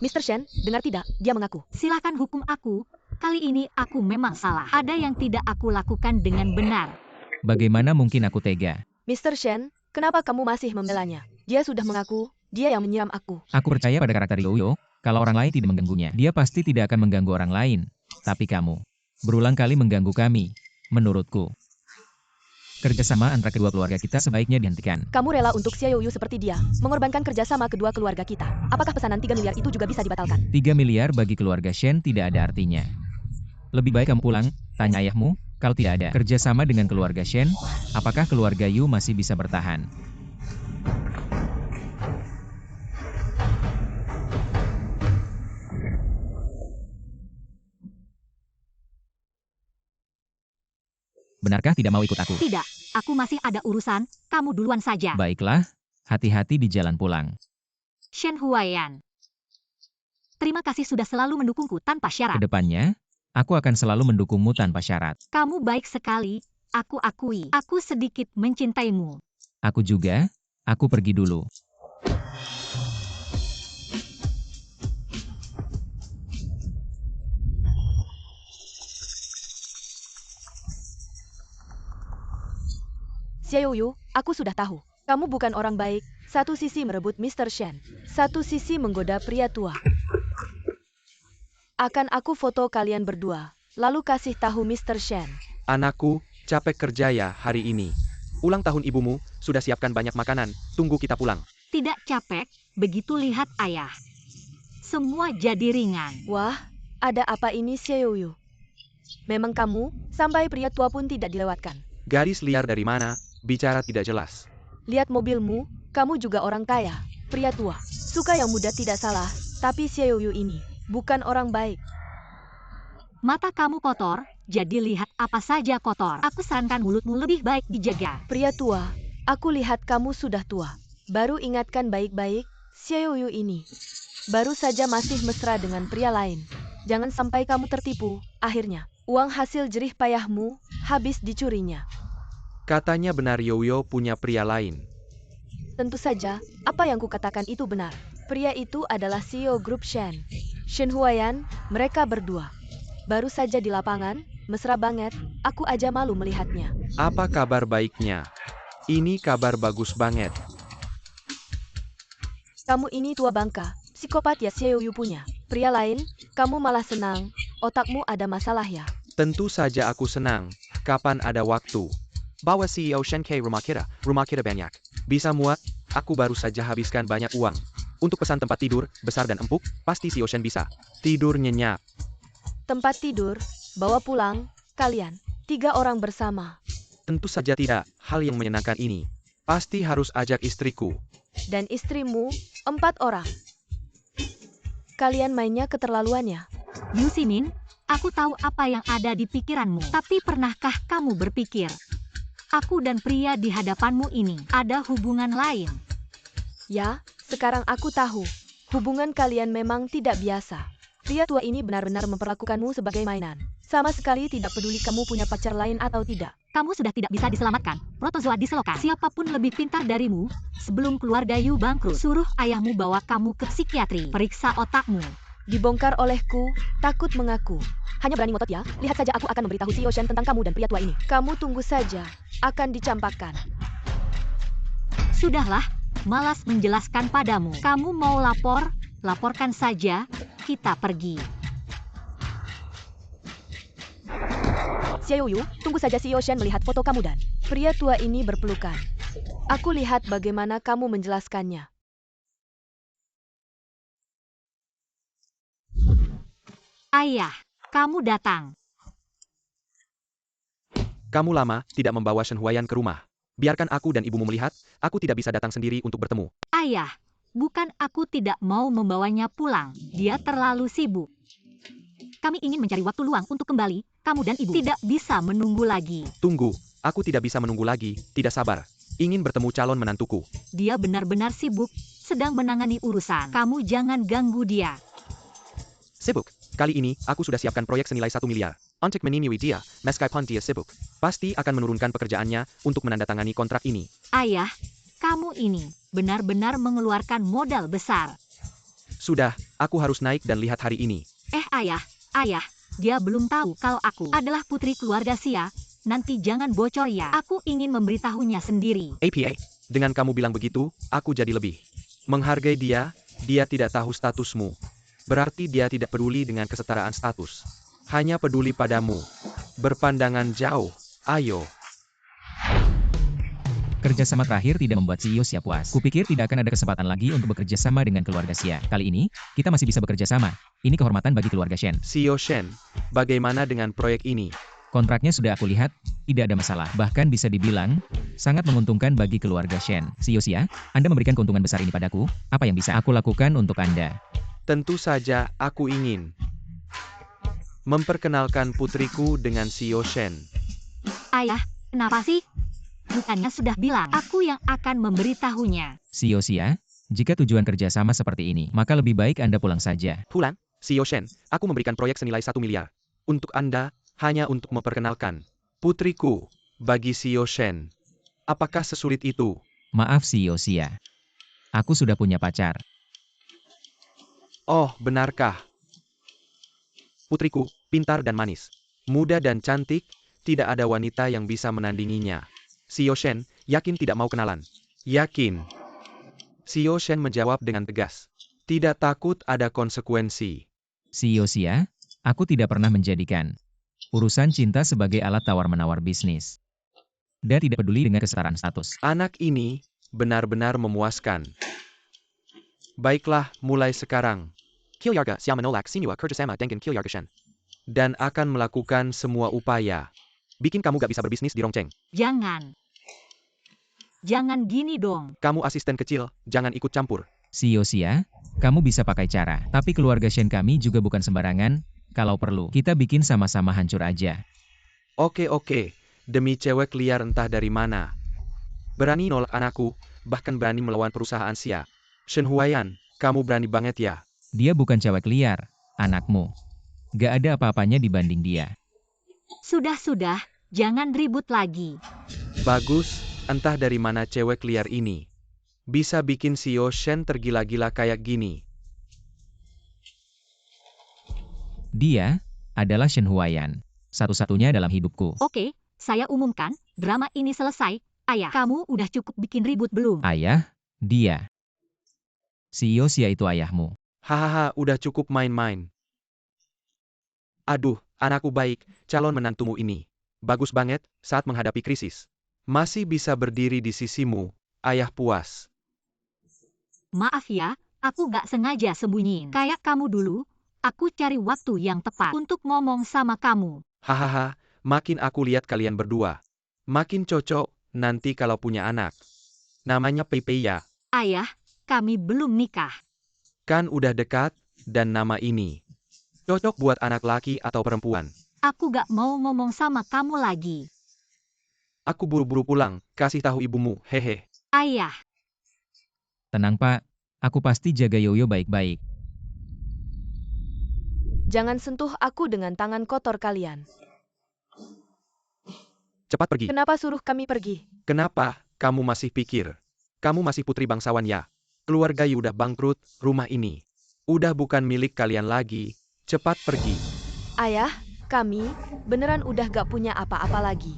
Mr. Shen, dengar tidak? Dia mengaku. Silahkan hukum aku, kali ini aku memang salah. Ada yang tidak aku lakukan dengan benar. Bagaimana mungkin aku tega? Mr. Shen, kenapa kamu masih membelanya? Dia sudah mengaku, dia yang menyiram aku. Aku percaya pada karakter Yoyo, kalau orang lain tidak mengganggunya, dia pasti tidak akan mengganggu orang lain. Tapi kamu berulang kali mengganggu kami. Menurutku, kerjasama antara kedua keluarga kita sebaiknya dihentikan. Kamu rela untuk Xiaoyu seperti dia, mengorbankan kerjasama kedua keluarga kita. Apakah pesanan 3 miliar itu juga bisa dibatalkan? 3 miliar bagi keluarga Shen tidak ada artinya. Lebih baik kamu pulang, tanya ayahmu, kalau tidak ada kerjasama dengan keluarga Shen, apakah keluarga Yu masih bisa bertahan? Benarkah tidak mau ikut aku? Tidak, aku masih ada urusan, kamu duluan saja. Baiklah, hati-hati di jalan pulang. Shen Huaiyan. Terima kasih sudah selalu mendukungku tanpa syarat. Kedepannya, aku akan selalu mendukungmu tanpa syarat. Kamu baik sekali, aku akui. Aku sedikit mencintaimu. Aku juga, aku pergi dulu. Xiaoyu, aku sudah tahu. Kamu bukan orang baik. Satu sisi merebut Mr. Shen. Satu sisi menggoda pria tua. Akan aku foto kalian berdua. Lalu kasih tahu Mr. Shen. Anakku, capek kerja ya hari ini. Ulang tahun ibumu, sudah siapkan banyak makanan. Tunggu kita pulang. Tidak capek, begitu lihat ayah. Semua jadi ringan. Wah, ada apa ini Xiaoyu? Memang kamu, sampai pria tua pun tidak dilewatkan. Gadis liar dari mana? Bicara tidak jelas. Lihat mobilmu, kamu juga orang kaya. Pria tua, suka yang muda tidak salah. Tapi Xiaoyu ini, bukan orang baik. Mata kamu kotor, jadi lihat apa saja kotor. Aku sarankan mulutmu lebih baik dijaga. Pria tua, aku lihat kamu sudah tua. Baru ingatkan baik-baik, Xiaoyu ini baru saja masih mesra dengan pria lain. Jangan sampai kamu tertipu, akhirnya uang hasil jerih payahmu habis dicurinya. Katanya benar Yoyo punya pria lain. Tentu saja, apa yang kukatakan itu benar. Pria itu adalah CEO grup Shen. Shen Huaiyan, mereka berdua. Baru saja di lapangan, mesra banget, aku aja malu melihatnya. Apa kabar baiknya? Ini kabar bagus banget. Kamu ini tua bangka, psikopat ya Xiaoyu punya. Pria lain, kamu malah senang, otakmu ada masalah ya. Tentu saja aku senang. Kapan ada waktu? Bawa CEO Shen ke rumah kita banyak. Bisa muat, aku baru saja habiskan banyak uang. Untuk pesan tempat tidur, besar dan empuk, pasti CEO Shen bisa. Tidur nyenyak. Tempat tidur, bawa pulang, kalian, 3 orang bersama. Tentu saja tidak, hal yang menyenangkan ini. Pasti harus ajak istriku. Dan istrimu, 4 orang. Kalian mainnya keterlaluan ya. Yu Ximin, aku tahu apa yang ada di pikiranmu. Tapi pernahkah kamu berpikir, aku dan pria di hadapanmu ini ada hubungan lain? Ya, sekarang aku tahu. Hubungan kalian memang tidak biasa. Pria tua ini benar-benar memperlakukanmu sebagai mainan. Sama sekali tidak peduli kamu punya pacar lain atau tidak. Kamu sudah tidak bisa diselamatkan. Protozoa disloka. Siapapun lebih pintar darimu. Sebelum keluarga Yu bangkrut, suruh ayahmu bawa kamu ke psikiatri. Periksa otakmu. Dibongkar olehku, takut mengaku. Hanya berani ngotot ya? Lihat saja aku akan memberitahu Xiao Shen tentang kamu dan pria tua ini. Kamu tunggu saja. Akan dicampakkan. Sudahlah, malas menjelaskan padamu. Kamu mau lapor? Laporkan saja. Kita pergi. Xiao Yu, tunggu saja Xiao Shen melihat foto kamu dan pria tua ini berpelukan. Aku lihat bagaimana kamu menjelaskannya. Ayah, kamu datang. Kamu lama tidak membawa Shen Huayan ke rumah. Biarkan aku dan ibumu melihat, aku tidak bisa datang sendiri untuk bertemu. Ayah, bukan aku tidak mau membawanya pulang. Dia terlalu sibuk. Kami ingin mencari waktu luang untuk kembali. Kamu dan ibu tidak bisa menunggu lagi. Tunggu, aku tidak bisa menunggu lagi, tidak sabar. Ingin bertemu calon menantuku. Dia benar-benar sibuk, sedang menangani urusan. Kamu jangan ganggu dia. Sibuk. Kali ini, aku sudah siapkan proyek senilai 1 miliar. Untuk menimui dia, meskipun dia sibuk. Pasti akan menurunkan pekerjaannya untuk menandatangani kontrak ini. Ayah, kamu ini benar-benar mengeluarkan modal besar. Sudah, aku harus naik dan lihat hari ini. Ayah, dia belum tahu kalau aku adalah putri keluarga Xia. Nanti jangan bocor ya. Aku ingin memberitahunya sendiri. APA, dengan kamu bilang begitu, aku jadi lebih menghargai dia. Dia tidak tahu statusmu. Berarti dia tidak peduli dengan kesetaraan status. Hanya peduli padamu. Berpandangan jauh. Ayo. Kerjasama terakhir tidak membuat CEO Xia puas. Kupikir tidak akan ada kesempatan lagi untuk bekerja sama dengan keluarga Xia. Kali ini, kita masih bisa bekerja sama. Ini kehormatan bagi keluarga Shen. Xiao Shen, bagaimana dengan proyek ini? Kontraknya sudah aku lihat, tidak ada masalah. Bahkan bisa dibilang, sangat menguntungkan bagi keluarga Shen. CEO Xia, Anda memberikan keuntungan besar ini padaku. Apa yang bisa aku lakukan untuk Anda? Tentu saja aku ingin memperkenalkan putriku dengan Xiao Shen. Ayah, kenapa sih? Bukannya sudah bilang aku yang akan memberitahunya. CEO Xia, jika tujuan kerjasama seperti ini, maka lebih baik Anda pulang saja. Pulang, Xiao Shen, aku memberikan proyek senilai 1 miliar. Untuk Anda, hanya untuk memperkenalkan putriku bagi Xiao Shen. Apakah sesulit itu? Maaf CEO Xia. Aku sudah punya pacar. Oh, benarkah? Putriku, pintar dan manis. Muda dan cantik, tidak ada wanita yang bisa menandinginya. Xiao Shen, yakin tidak mau kenalan? Yakin. Xiao Shen menjawab dengan tegas. Tidak takut ada konsekuensi. CEO Xia, aku tidak pernah menjadikan urusan cinta sebagai alat tawar-menawar bisnis. Dan tidak peduli dengan kesetaraan status. Anak ini benar-benar memuaskan. Baiklah, mulai sekarang. Kilyarga siya menolak sinua kerjasama dengan Kilyarga Shen. Dan akan melakukan semua upaya. Bikin kamu gak bisa berbisnis di Rongcheng. Jangan gini dong. Kamu asisten kecil, jangan ikut campur. CEO Xia, kamu bisa pakai cara. Tapi keluarga Shen kami juga bukan sembarangan. Kalau perlu, kita bikin sama-sama hancur aja. Oke, demi cewek liar entah dari mana. Berani nolak anakku, bahkan berani melawan perusahaan Xia. Shen Huayan, kamu berani banget ya. Dia bukan cewek liar, anakmu. Gak ada apa-apanya dibanding dia. Sudah, jangan ribut lagi. Bagus, entah dari mana cewek liar ini. Bisa bikin Xiao Shen tergila-gila kayak gini. Dia adalah Shen Huayan. Satu-satunya dalam hidupku. Oke, saya umumkan, drama ini selesai. Ayah, kamu udah cukup bikin ribut belum? Ayah, dia. CEO Xia itu ayahmu. Hahaha, udah cukup main-main. Aduh, anakku baik, calon menantumu ini. Bagus banget, saat menghadapi krisis. Masih bisa berdiri di sisimu, ayah puas. Maaf ya, aku gak sengaja sembunyiin. Kayak kamu dulu, aku cari waktu yang tepat untuk ngomong sama kamu. Hahaha, makin aku lihat kalian berdua. Makin cocok, nanti kalau punya anak. Namanya Pei ya. Ayah, kami belum nikah. Kan udah dekat, dan nama ini. Cocok buat anak laki atau perempuan. Aku gak mau ngomong sama kamu lagi. Aku buru-buru pulang, kasih tahu ibumu, hehe. Ayah, Tenang Pak, aku pasti jaga Yoyo baik-baik. Jangan sentuh aku dengan tangan kotor kalian. Cepat pergi. Kenapa suruh kami pergi? Kenapa? Kamu masih pikir? Kamu masih putri bangsawan ya? Keluarga Yu udah bangkrut, rumah ini udah bukan milik kalian lagi. Cepat pergi. Ayah, kami beneran udah gak punya apa-apa lagi.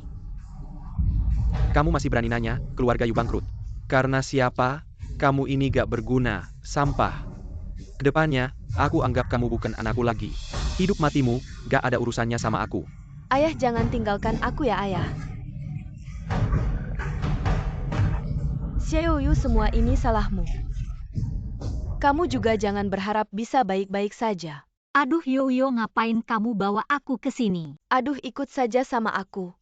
Kamu masih berani nanya, keluarga Yu bangkrut. Karena siapa? Kamu ini gak berguna, sampah. Kedepannya, aku anggap kamu bukan anakku lagi. Hidup matimu, gak ada urusannya sama aku. Ayah jangan tinggalkan aku ya ayah. Xiaoyu, semua ini salahmu. Kamu juga jangan berharap bisa baik-baik saja. aduh Yoyo, ngapain kamu bawa aku ke sini? Aduh, ikut saja sama aku.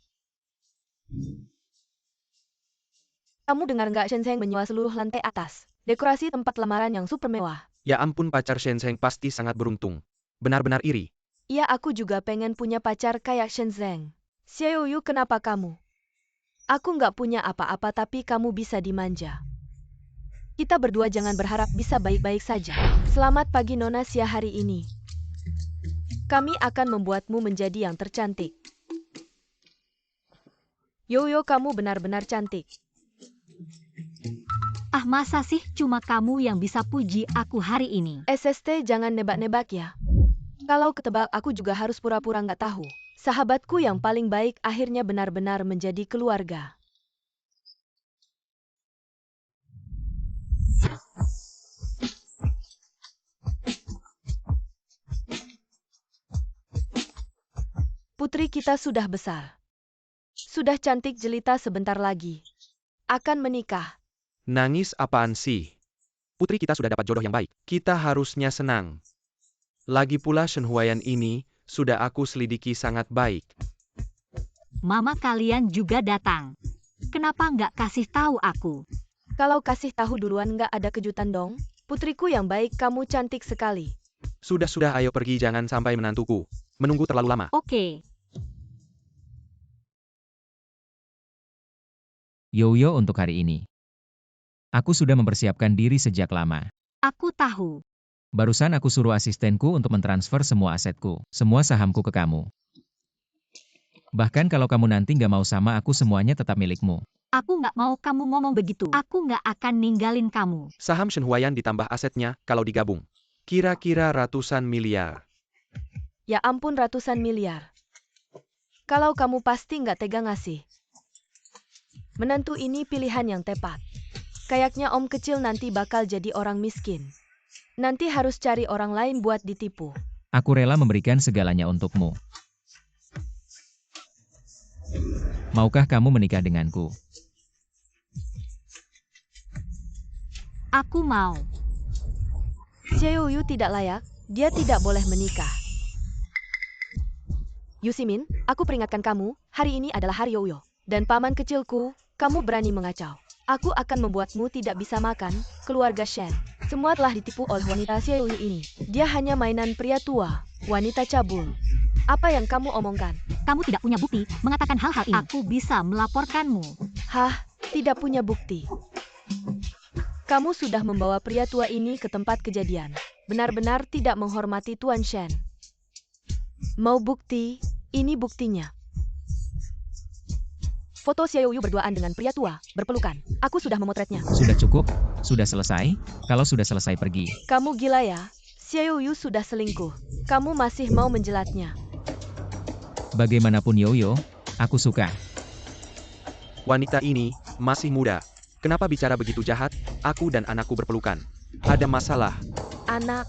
Kamu dengar nggak Shenzhen menyewa seluruh lantai atas? Dekorasi tempat lamaran yang super mewah. Ya ampun, pacar Shenzhen pasti sangat beruntung. Benar-benar iri. Iya, aku juga pengen punya pacar kayak Shenzhen. Xiaoyu, kenapa kamu? Aku nggak punya apa-apa tapi kamu bisa dimanja. Kita berdua jangan berharap bisa baik-baik saja. Selamat pagi Nona Xia, hari ini kami akan membuatmu menjadi yang tercantik. Yoyo, kamu benar-benar cantik. Ah, masa sih cuma kamu yang bisa puji aku hari ini? SST, jangan nebak-nebak ya. Kalau ketebak aku juga harus pura-pura nggak tahu. Sahabatku yang paling baik akhirnya benar-benar menjadi keluarga. Putri kita sudah besar. Sudah cantik jelita, sebentar lagi akan menikah. Nangis apaan sih? Putri kita sudah dapat jodoh yang baik. Kita harusnya senang. Lagi pula Shen Huayan ini sudah aku selidiki sangat baik. Mama kalian juga datang. Kenapa nggak kasih tahu aku? Kalau kasih tahu duluan nggak ada kejutan dong. Putriku yang baik, kamu cantik sekali. Sudah, ayo pergi, jangan sampai menantuku menunggu terlalu lama. Oke. Yoyo untuk hari ini. Aku sudah mempersiapkan diri sejak lama. Aku tahu. Barusan aku suruh asistenku untuk mentransfer semua asetku, semua sahamku ke kamu. Bahkan kalau kamu nanti nggak mau sama aku, semuanya tetap milikmu. Aku nggak mau kamu ngomong begitu. Aku nggak akan ninggalin kamu. Saham Shen Huayan ditambah asetnya kalau digabung kira-kira ratusan miliar. Ya ampun, ratusan miliar. Kalau kamu pasti nggak tega ngasih. Menantu ini pilihan yang tepat. Kayaknya om kecil nanti bakal jadi orang miskin. Nanti harus cari orang lain buat ditipu. Aku rela memberikan segalanya untukmu. Maukah kamu menikah denganku? Aku mau. Xiaoyu tidak layak, dia tidak boleh menikah. Yusimin, aku peringatkan kamu, hari ini adalah hari Yoyo. Dan paman kecilku, kamu berani mengacau. Aku akan membuatmu tidak bisa makan, keluarga Shen. Semua telah ditipu oleh wanita Xiaoyu ini. Dia hanya mainan pria tua, wanita cabul. Apa yang kamu omongkan? Kamu tidak punya bukti mengatakan hal-hal ini. Aku bisa melaporkanmu. Hah, tidak punya bukti. Kamu sudah membawa pria tua ini ke tempat kejadian. Benar-benar tidak menghormati Tuan Shen. Mau bukti? Ini buktinya. Foto Xiaoyu berduaan dengan pria tua, berpelukan. Aku sudah memotretnya. Sudah cukup? Sudah selesai? Kalau sudah selesai pergi. Kamu gila ya? Xiaoyu sudah selingkuh. Kamu masih mau menjelatnya. Bagaimanapun Yoyo, aku suka. Wanita ini masih muda. Kenapa bicara begitu jahat? Aku dan anakku berpelukan. Ada masalah. Anak,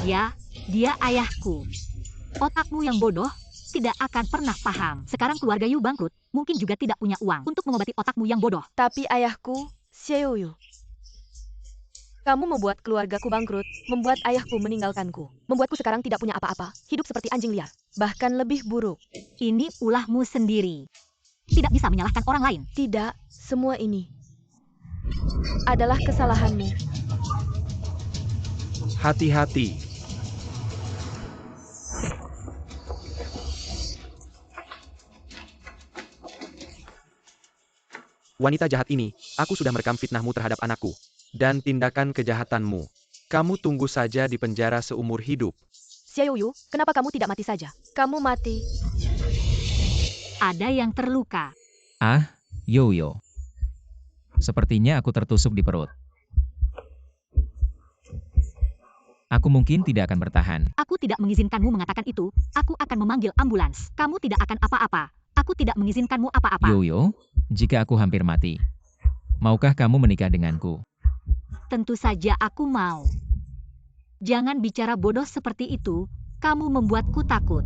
Ya, dia ayahku. Otakmu yang bodoh tidak akan pernah paham. Sekarang keluarga Yu bangkrut, mungkin juga tidak punya uang untuk mengobati otakmu yang bodoh. tapi ayahku, Xiaoyu. Kamu membuat keluargaku bangkrut, membuat ayahku meninggalkanku. Membuatku sekarang tidak punya apa-apa, hidup seperti anjing liar. Bahkan lebih buruk. Ini ulahmu sendiri. Tidak bisa menyalahkan orang lain. Tidak, semua ini adalah kesalahanmu. Hati-hati. Wanita jahat ini, aku sudah merekam fitnahmu terhadap anakku. Dan tindakan kejahatanmu. Kamu tunggu saja di penjara seumur hidup. Xiaoyu, kenapa kamu tidak mati saja? Kamu mati. Ada yang terluka. Ah, Yoyo. Sepertinya aku tertusuk di perut. Aku mungkin tidak akan bertahan. Aku tidak mengizinkanmu mengatakan itu. Aku akan memanggil ambulans. Kamu tidak akan apa-apa. Aku tidak mengizinkanmu apa-apa. Yoyo, jika aku hampir mati, maukah kamu menikah denganku? Tentu saja aku mau. Jangan bicara bodoh seperti itu. Kamu membuatku takut.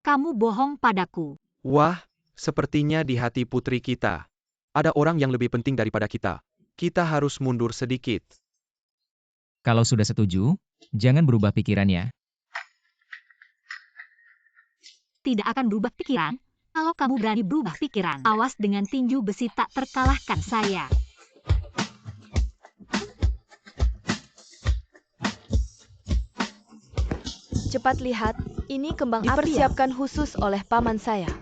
Kamu bohong padaku. Wah, sepertinya di hati putri kita. Ada orang yang lebih penting daripada kita. Kita harus mundur sedikit. Kalau sudah setuju, jangan berubah pikirannya. Tidak akan berubah pikiran. Kalau kamu berani berubah pikiran, awas dengan tinju besi tak terkalahkan saya. Cepat lihat, ini kembang dipersiapkan khusus oleh paman saya.